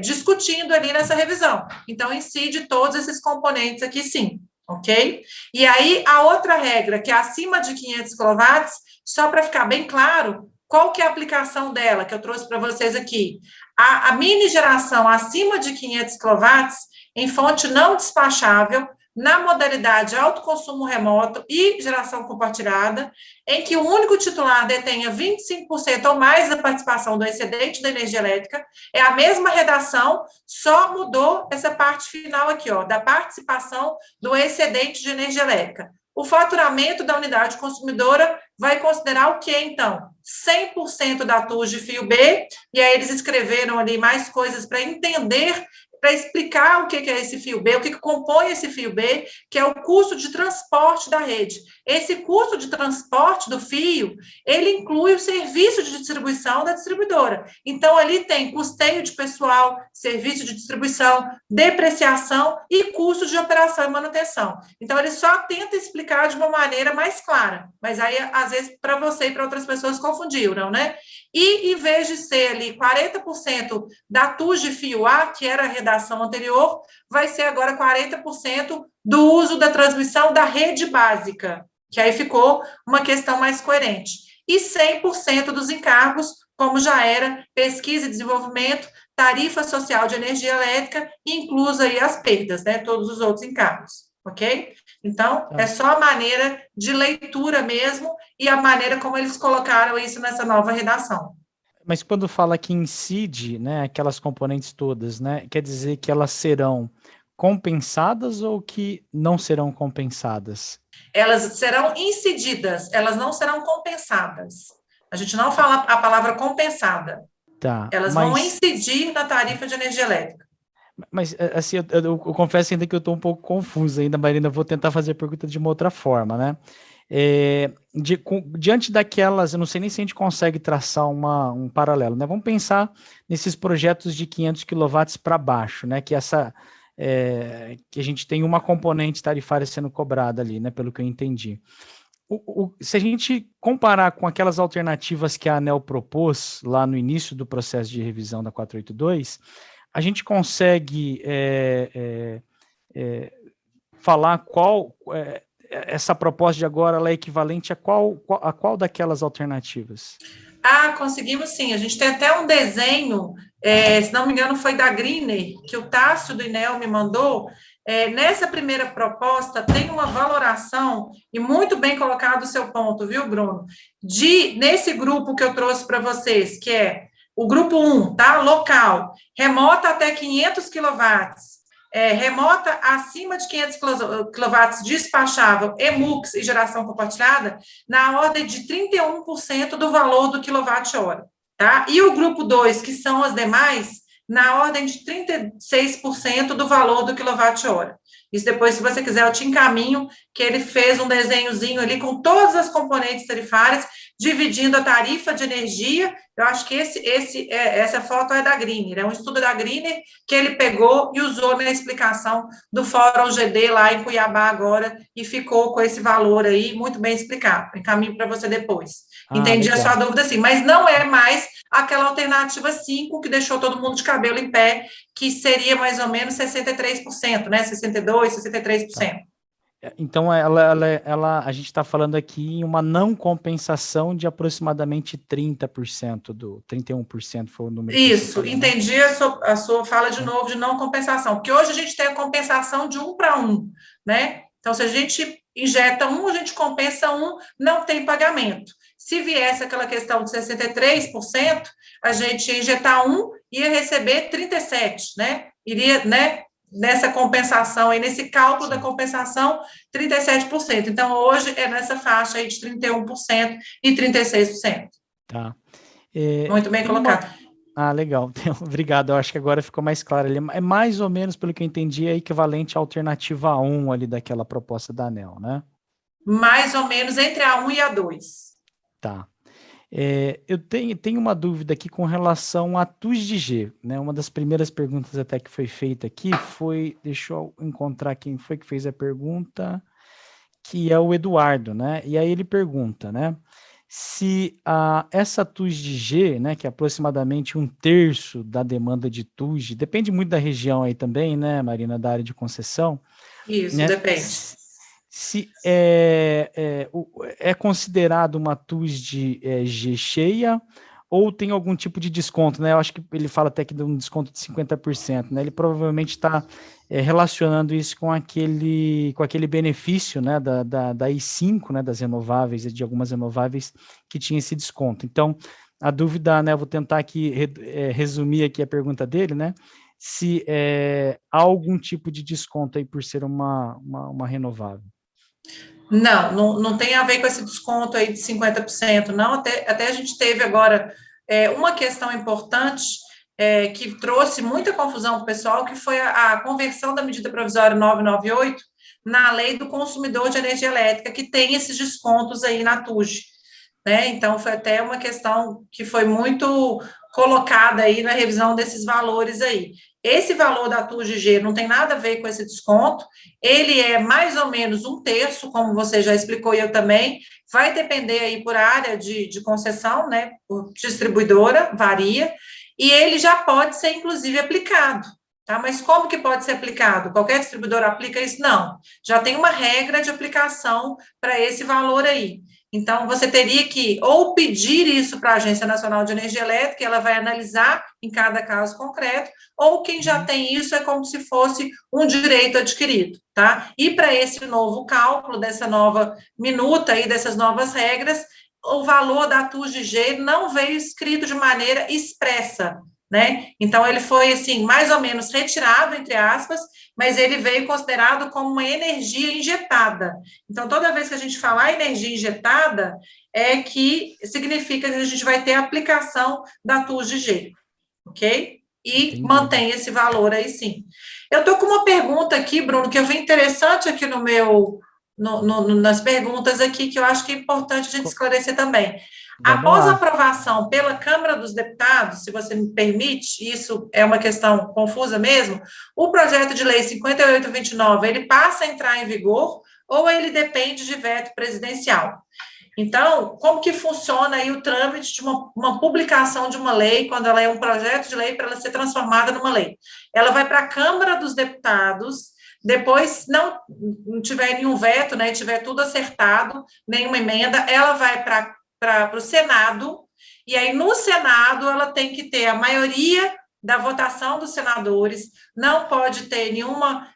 S2: discutindo ali nessa revisão. Então, incide todos esses componentes aqui, sim. Ok? E aí, a outra regra, que é acima de 500 kW, só para ficar bem claro, qual que é a aplicação dela, que eu trouxe para vocês aqui? A mini geração acima de 500 kW, em fonte não despachável, na modalidade autoconsumo remoto e geração compartilhada, em que o único titular detenha 25% ou mais da participação do excedente da energia elétrica, é a mesma redação, só mudou essa parte final aqui, ó, da participação do excedente de energia elétrica. O faturamento da unidade consumidora vai considerar o quê, então? 100% da TUG fio B, e aí eles escreveram ali mais coisas para entender, para explicar o que é esse fio B, o que compõe esse fio B, que é o custo de transporte da rede. Esse custo de transporte do fio, ele inclui o serviço de distribuição da distribuidora. Então, ali tem custeio de pessoal, serviço de distribuição, depreciação e custo de operação e manutenção. Então, ele só tenta explicar de uma maneira mais clara, mas aí, às vezes, para você e para outras pessoas confundiram, né? E, em vez de ser ali 40% da TUG fio A, que era a redação anterior, vai ser agora 40% do uso da transmissão da rede básica, que aí ficou uma questão mais coerente. E 100% dos encargos, como já era pesquisa e desenvolvimento, tarifa social de energia elétrica, inclusa aí as perdas, né? Todos os outros encargos, ok? Então, é só a maneira de leitura mesmo e a maneira como eles colocaram isso nessa nova redação.
S1: Mas quando fala que incide, né, aquelas componentes todas, né, quer dizer que elas serão compensadas ou que não serão compensadas?
S2: Elas serão incididas, elas não serão compensadas. A gente não fala a palavra compensada.
S1: Tá,
S2: elas vão incidir na tarifa de energia elétrica.
S1: Mas, assim, eu confesso ainda que eu estou um pouco confuso ainda, Marina, vou tentar fazer a pergunta de uma outra forma, né? Diante daquelas, eu não sei nem se a gente consegue traçar um paralelo, né? Vamos pensar nesses projetos de 500 kW para baixo, né? Que a gente tem uma componente tarifária sendo cobrada ali, né? Pelo que eu entendi. Se a gente comparar com aquelas alternativas que a ANEEL propôs lá no início do processo de revisão da 482, a gente consegue falar qual essa proposta de agora ela é equivalente a qual daquelas alternativas?
S2: Conseguimos sim. A gente tem até um desenho, se não me engano, foi da Greener, que o Tássio do INEL me mandou. Nessa primeira proposta, tem uma valoração, e muito bem colocado o seu ponto, viu, Bruno? Nesse grupo que eu trouxe para vocês, que é o grupo 1, tá? Local, remota até 500 quilowatts, remota acima de 500 kW despachável, EMUCs e geração compartilhada, na ordem de 31% do valor do quilowatt-hora, tá? E o grupo 2, que são as demais, na ordem de 36% do valor do quilowatt-hora. Isso depois, se você quiser, eu te encaminho, que ele fez um desenhozinho ali com todas as componentes tarifárias, dividindo a tarifa de energia. Eu acho que essa foto é da Greener, é um estudo da Greener que ele pegou e usou na explicação do Fórum GD lá em Cuiabá agora, e ficou com esse valor aí muito bem explicado. Encaminho para você depois. Entendi legal. A sua dúvida, sim, mas não é mais aquela alternativa 5 que deixou todo mundo de cabelo em pé, que seria mais ou menos 63%, né? 62%, 63%.
S1: Então, a gente está falando aqui em uma não compensação de aproximadamente 30% 31% foi o número que você
S2: Isso,
S1: falou, né?
S2: entendi a sua fala de novo de não compensação, porque hoje a gente tem a compensação de 1 para 1, né? Então, se a gente injeta um, a gente compensa um, não tem pagamento. Se viesse aquela questão de 63%, a gente ia injetar um, ia receber 37%, né? Iria, né? Nessa compensação aí, nesse cálculo da
S1: Sim.
S2: compensação, 37%. Então, hoje é nessa faixa aí de 31% e 36%.
S1: Tá.
S2: Muito bem
S1: Tem uma.
S2: colocado.
S1: Ah, legal. Obrigado. Eu acho que agora ficou mais claro. Ele é mais ou menos, pelo que eu entendi, é equivalente à alternativa 1 ali daquela proposta da ANEEL, né?
S2: Mais ou menos entre a 1 e a 2.
S1: Tá. Eu tenho uma dúvida aqui com relação a TUS de G, né? Uma das primeiras perguntas até que foi feita aqui foi, deixa eu encontrar quem foi que fez a pergunta, que é o Eduardo, né? E aí ele pergunta, né? Se essa TUS de G, né, que é aproximadamente 1/3 da demanda de TUS, depende muito da região aí também, né, Marina, da área de concessão,
S2: Isso,
S1: né?
S2: depende.
S1: Se é considerado uma TUS de G cheia ou tem algum tipo de desconto, né? Eu acho que ele fala até que de um desconto de 50%, né? Ele provavelmente está relacionando isso com aquele benefício, né, da I5, né, das renováveis, de algumas renováveis que tinha esse desconto. Então, a dúvida, né, eu vou tentar aqui resumir aqui a pergunta dele, né? Se há algum tipo de desconto aí por ser uma renovável.
S2: Não tem a ver com esse desconto aí de 50%, não. Até a gente teve agora uma questão importante que trouxe muita confusão para o pessoal, que foi a conversão da medida provisória 998 na lei do consumidor de energia elétrica, que tem esses descontos aí na TUG, né? Então, foi até uma questão que foi muito colocada aí na revisão desses valores aí. Esse valor da TUG não tem nada a ver com esse desconto, ele é mais ou menos 1/3, como você já explicou e eu também, vai depender aí por área de concessão, né, por distribuidora, varia, e ele já pode ser, inclusive, aplicado, tá? Mas como que pode ser aplicado? Qualquer distribuidor aplica isso? Não, já tem uma regra de aplicação para esse valor aí. Então, você teria que ou pedir isso para a Agência Nacional de Energia Elétrica, ela vai analisar em cada caso concreto, ou quem já tem isso é como se fosse um direito adquirido, tá? E para esse novo cálculo, dessa nova minuta e dessas novas regras, o valor da TUG não veio escrito de maneira expressa, né? Então, ele foi, assim, mais ou menos retirado, entre aspas, mas ele veio considerado como uma energia injetada. Então, toda vez que a gente falar energia injetada, é que significa que a gente vai ter a aplicação da TUG, ok? E
S1: Entendi.
S2: mantém esse valor aí, sim. Eu estou com uma pergunta aqui, Bruno, que eu vi interessante aqui nas perguntas aqui, que eu acho que é importante a gente esclarecer também.
S1: Vamos
S2: Após a
S1: lá.
S2: aprovação pela Câmara dos Deputados, se você me permite, isso é uma questão confusa mesmo, o projeto de lei 5829, ele passa a entrar em vigor ou ele depende de veto presidencial? Então, como que funciona aí o trâmite de uma publicação de uma lei, quando ela é um projeto de lei, para ela ser transformada numa lei? Ela vai para a Câmara dos Deputados, depois não tiver nenhum veto, né, tiver tudo acertado, nenhuma emenda, ela vai para o Senado, e aí no Senado ela tem que ter a maioria da votação dos senadores, não pode ter nenhuma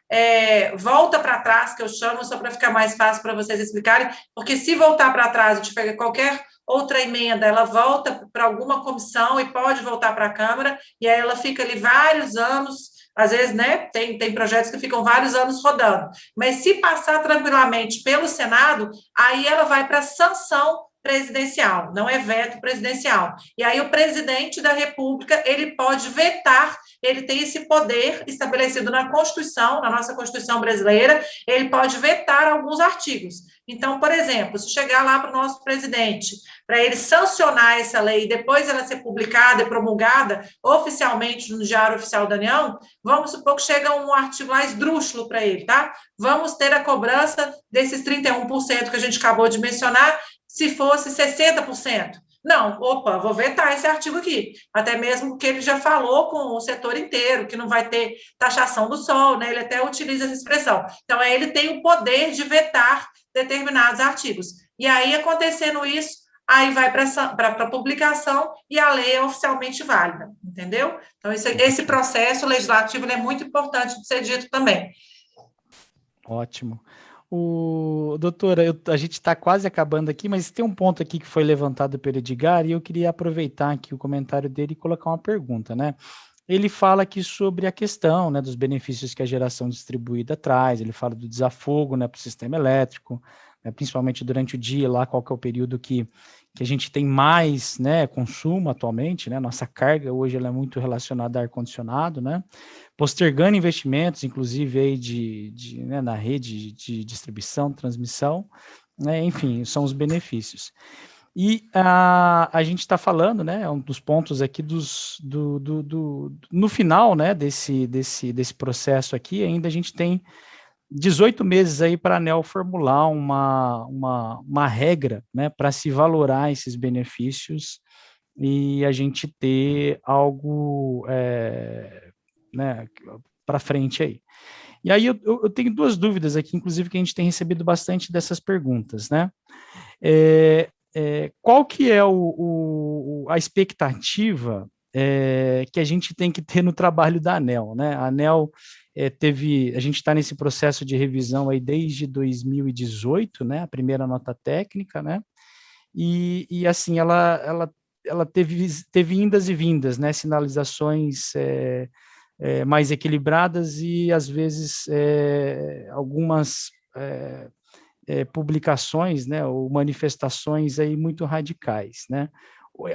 S2: volta para trás, que eu chamo, só para ficar mais fácil para vocês explicarem, porque se voltar para trás, a gente pega qualquer outra emenda, ela volta para alguma comissão e pode voltar para a Câmara, e aí ela fica ali vários anos, às vezes, né, tem projetos que ficam vários anos rodando, mas se passar tranquilamente pelo Senado, aí ela vai para sanção presidencial, não é veto presidencial. E aí o presidente da República, ele pode vetar, ele tem esse poder estabelecido na Constituição, na nossa Constituição brasileira, ele pode vetar alguns artigos. Então, por exemplo, se chegar lá para o nosso presidente, para ele sancionar essa lei e depois ela ser publicada e promulgada oficialmente no Diário Oficial da União, vamos supor que chega um artigo lá esdrúxulo para ele, tá? Vamos ter a cobrança desses 31% que a gente acabou de mencionar, se fosse 60%. Não, opa, vou vetar esse artigo aqui, até mesmo porque ele já falou com o setor inteiro, que não vai ter taxação do sol, né? Ele até utiliza essa expressão. Então, ele tem o poder de vetar determinados artigos. E aí, acontecendo isso, aí vai para publicação e a lei é oficialmente válida, entendeu? Então, esse processo legislativo é muito importante de ser dito também.
S1: Ótimo. Doutora, a gente está quase acabando aqui, mas tem um ponto aqui que foi levantado pelo Edgar e eu queria aproveitar aqui o comentário dele e colocar uma pergunta, né? Ele fala aqui sobre a questão, né, dos benefícios que a geração distribuída traz, ele fala do desafogo, né, para o sistema elétrico, né, principalmente durante o dia, lá qual que é o período que a gente tem mais, né, consumo atualmente, né, nossa carga hoje ela é muito relacionada a ar-condicionado, né, postergando investimentos, inclusive aí né, na rede de distribuição, transmissão, né, enfim, são os benefícios. E a gente está falando, né, é um dos pontos aqui no final, né, desse processo aqui, ainda a gente tem 18 meses aí para a ANEEL formular uma regra, né, para se valorar esses benefícios e a gente ter algo, né, para frente aí. E aí eu tenho duas dúvidas aqui, inclusive, que a gente tem recebido bastante dessas perguntas, né? Qual que é a expectativa que a gente tem que ter no trabalho da ANEEL, né? A ANEEL a gente está nesse processo de revisão aí desde 2018, né? A primeira nota técnica, né? E assim, ela teve indas e vindas, né? Sinalizações mais equilibradas e, às vezes, algumas publicações, né, ou manifestações aí muito radicais, né?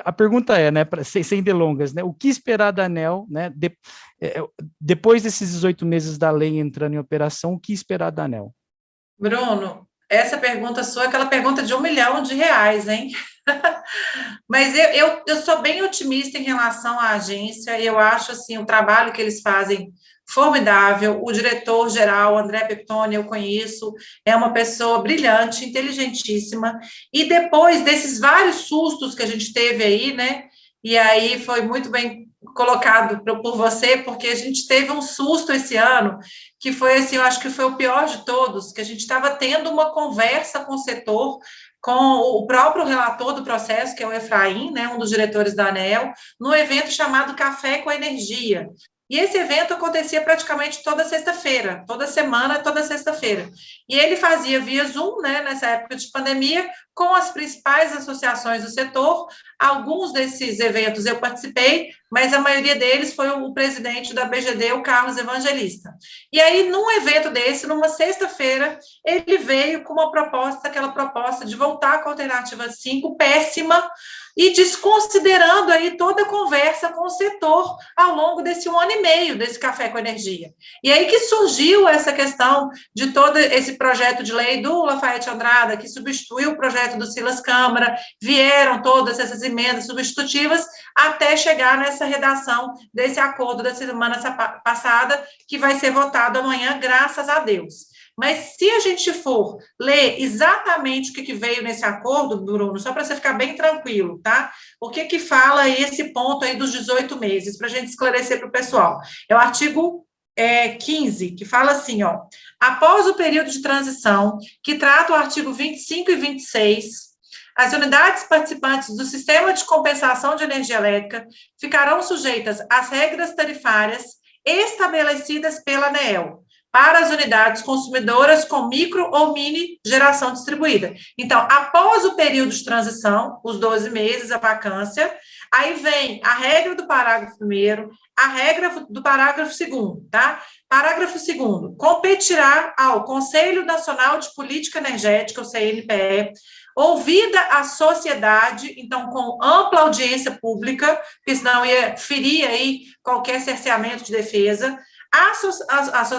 S1: A pergunta é, né, sem delongas, né, o que esperar da ANEEL, né, depois desses 18 meses da lei entrando em operação, o que esperar da ANEEL?
S2: Bruno, essa pergunta sua é aquela pergunta de R$1 milhão, hein? Mas eu sou bem otimista em relação à agência, e eu acho, assim, o trabalho que eles fazem formidável. O diretor-geral, André Peptoni, eu conheço, é uma pessoa brilhante, inteligentíssima, e depois desses vários sustos que a gente teve aí, né, e aí foi muito bem colocado por você, porque a gente teve um susto esse ano, que foi, assim, eu acho que foi o pior de todos, que a gente estava tendo uma conversa com o setor, com o próprio relator do processo, que é o Efraim, né, um dos diretores da ANEEL, num evento chamado Café com Energia. E esse evento acontecia praticamente toda sexta-feira, toda semana, toda sexta-feira. E ele fazia via Zoom, né, nessa época de pandemia, com as principais associações do setor. Alguns desses eventos eu participei, mas a maioria deles foi o presidente da BGD, o Carlos Evangelista. E aí, num evento desse, numa sexta-feira, ele veio com uma proposta, aquela proposta de voltar com a alternativa 5, péssima, e desconsiderando aí toda a conversa com o setor ao longo desse 1 ano e meio desse Café com Energia. E aí que surgiu essa questão de todo esse projeto de lei do Lafayette Andrada, que substituiu o projeto do Silas Câmara, vieram todas essas emendas substitutivas até chegar nessa redação desse acordo da semana passada, que vai ser votado amanhã, graças a Deus. Mas se a gente for ler exatamente o que veio nesse acordo, Bruno, só para você ficar bem tranquilo, tá? O que fala esse ponto aí dos 18 meses, para a gente esclarecer para o pessoal? É o artigo 15, que fala assim, ó, após o período de transição, que trata o artigo 25 e 26, as unidades participantes do sistema de compensação de energia elétrica ficarão sujeitas às regras tarifárias estabelecidas pela ANEEL, para as unidades consumidoras com micro ou mini geração distribuída. Então, após o período de transição, os 12 meses, a vacância, aí vem a regra do parágrafo 1º, a regra do parágrafo 2º, tá? Parágrafo 2º, competirá ao Conselho Nacional de Política Energética, o CNPE, ouvida a sociedade, então, com ampla audiência pública, porque senão ia ferir aí qualquer cerceamento de defesa,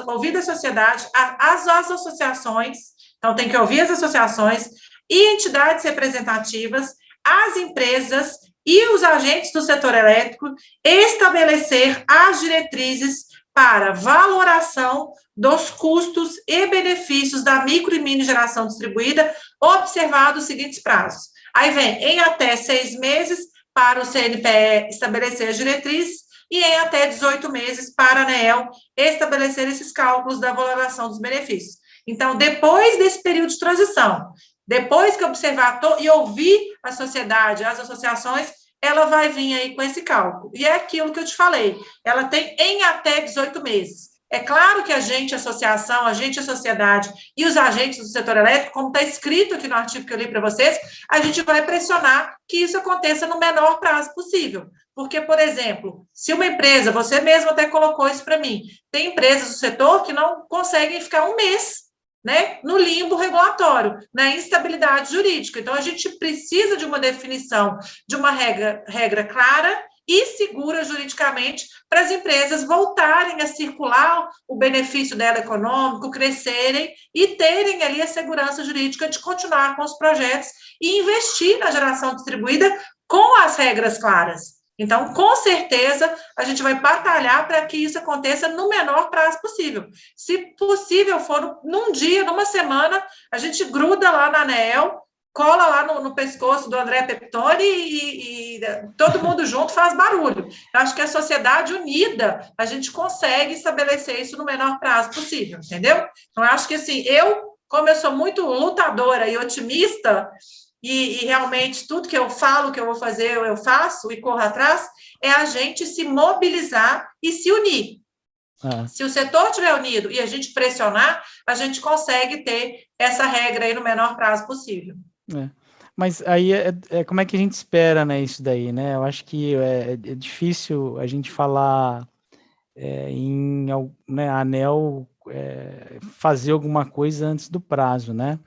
S2: ouvir a sociedade, as associações, então tem que ouvir as associações e entidades representativas, as empresas e os agentes do setor elétrico, estabelecer as diretrizes para valoração dos custos e benefícios da micro e mini geração distribuída, observados os seguintes prazos. Aí vem em até 6 meses para o CNPE estabelecer as diretrizes e em até 18 meses para a ANEEL estabelecer esses cálculos da valoração dos benefícios. Então, depois desse período de transição, depois que observar e ouvir a sociedade, as associações, ela vai vir aí com esse cálculo. E é aquilo que eu te falei, ela tem em até 18 meses. É claro que a gente, a associação, a gente, a sociedade e os agentes do setor elétrico, como está escrito aqui no artigo que eu li para vocês, a gente vai pressionar que isso aconteça no menor prazo possível. Porque, por exemplo, se uma empresa, você mesmo até colocou isso para mim, tem empresas do setor que não conseguem ficar um mês, né, no limbo regulatório, na instabilidade jurídica. Então, a gente precisa de uma definição, de uma regra clara e segura juridicamente para as empresas voltarem a circular o benefício dela econômico, crescerem e terem ali a segurança jurídica de continuar com os projetos e investir na geração distribuída com as regras claras. Então, com certeza, a gente vai batalhar para que isso aconteça no menor prazo possível. Se possível for num dia, numa semana, a gente gruda lá na ANEEL, cola lá no pescoço do André Peptoni e todo mundo junto faz barulho. Eu acho que a sociedade unida, a gente consegue estabelecer isso no menor prazo possível, entendeu? Então, eu acho que assim, como eu sou muito lutadora e otimista, e realmente tudo que eu falo que eu vou fazer, eu faço e corro atrás, é a gente se mobilizar e se unir. Se o setor estiver unido e a gente pressionar, a gente consegue ter essa regra aí no menor prazo possível.
S1: Mas aí, como é que a gente espera, né, isso daí, né? Eu acho que é difícil a gente falar né, a ANEEL fazer alguma coisa antes do prazo, né?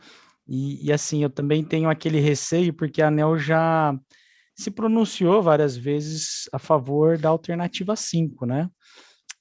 S1: E assim, eu também tenho aquele receio, porque a ANEEL já se pronunciou várias vezes a favor da alternativa 5, né?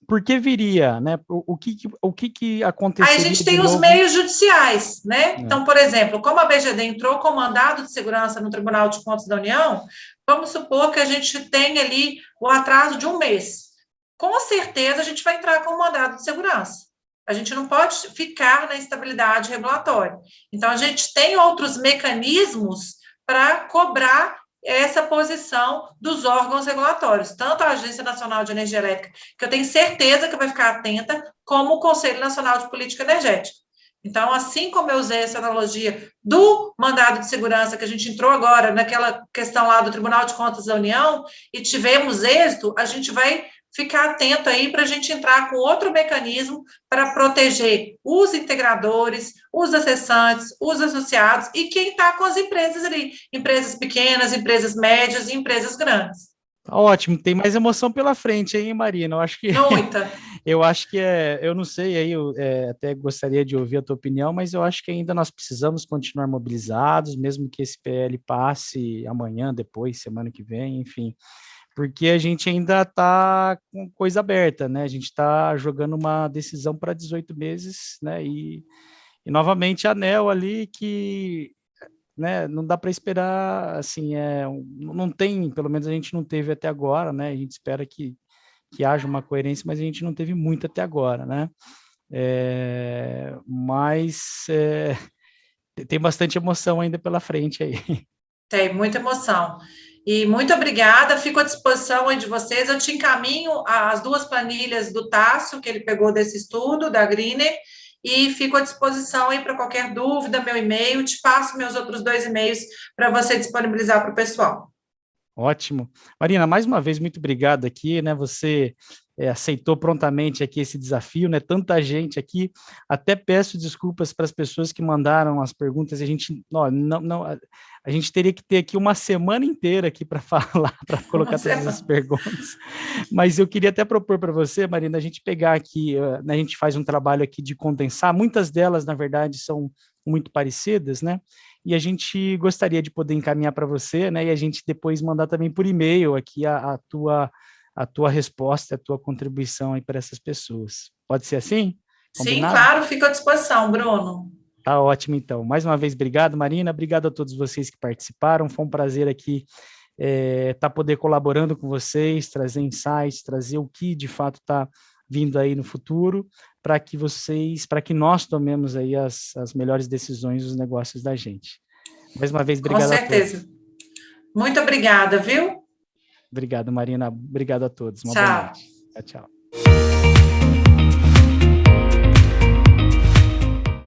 S1: Por que viria, né? O que aconteceria?
S2: Aí a gente tem os meios judiciais, né? Então, por exemplo, como a BGD entrou com mandado de segurança no Tribunal de Contas da União, vamos supor que a gente tem ali o atraso de um mês. Com certeza a gente vai entrar com um mandado de segurança. A gente não pode ficar na instabilidade regulatória. Então, a gente tem outros mecanismos para cobrar essa posição dos órgãos regulatórios, tanto a Agência Nacional de Energia Elétrica, que eu tenho certeza que vai ficar atenta, como o Conselho Nacional de Política Energética. Então, assim como eu usei essa analogia do mandado de segurança que a gente entrou agora naquela questão lá do Tribunal de Contas da União e tivemos êxito, a gente vai ficar atento aí para a gente entrar com outro mecanismo para proteger os integradores, os acessantes, os associados e quem está com as empresas ali, empresas pequenas, empresas médias e empresas grandes.
S1: Ótimo, tem mais emoção pela frente, hein, Marina? Eu acho que
S2: muita.
S1: Eu acho que eu não sei, aí eu até gostaria de ouvir a tua opinião, mas eu acho que ainda nós precisamos continuar mobilizados, mesmo que esse PL passe amanhã, depois, semana que vem, enfim, porque a gente ainda está com coisa aberta, né? A gente está jogando uma decisão para 18 meses, né? E novamente a ANEEL ali que, né, não dá para esperar, assim, não tem, pelo menos a gente não teve até agora, né? A gente espera que haja uma coerência, mas a gente não teve muito até agora, né? Mas tem bastante emoção ainda pela frente aí.
S2: Tem muita emoção. E muito obrigada, fico à disposição aí de vocês. Eu te encaminho as 2 planilhas do Tássio, que ele pegou desse estudo, da Greener, e fico à disposição aí para qualquer dúvida, meu e-mail, te passo meus outros 2 e-mails para você disponibilizar para o pessoal.
S1: Ótimo. Marina, mais uma vez, muito obrigado aqui, né? Você aceitou prontamente aqui esse desafio, né? Tanta gente aqui. Até peço desculpas para as pessoas que mandaram as perguntas. A gente, a gente teria que ter aqui uma semana inteira aqui para falar, para colocar todas as perguntas. Mas eu queria até propor para você, Marina, a gente pegar aqui, a gente faz um trabalho aqui de condensar. Muitas delas, na verdade, são muito parecidas, né? E a gente gostaria de poder encaminhar para você, né? E a gente depois mandar também por e-mail aqui a tua resposta, a tua contribuição aí para essas pessoas. Pode ser assim?
S2: Combinado? Sim, claro, fico à disposição, Bruno.
S1: Tá ótimo, então. Mais uma vez, obrigado, Marina. Obrigado a todos vocês que participaram. Foi um prazer aqui poder colaborando com vocês, trazer insights, trazer o que de fato está vindo aí no futuro, para que nós tomemos aí as melhores decisões dos negócios da gente. Mais uma vez, obrigado
S2: Com certeza.
S1: a todos.
S2: Muito obrigada, viu?
S1: Obrigado, Marina. Obrigado a todos. Uma boa
S2: Tchau.
S1: noite. Tchau, tchau.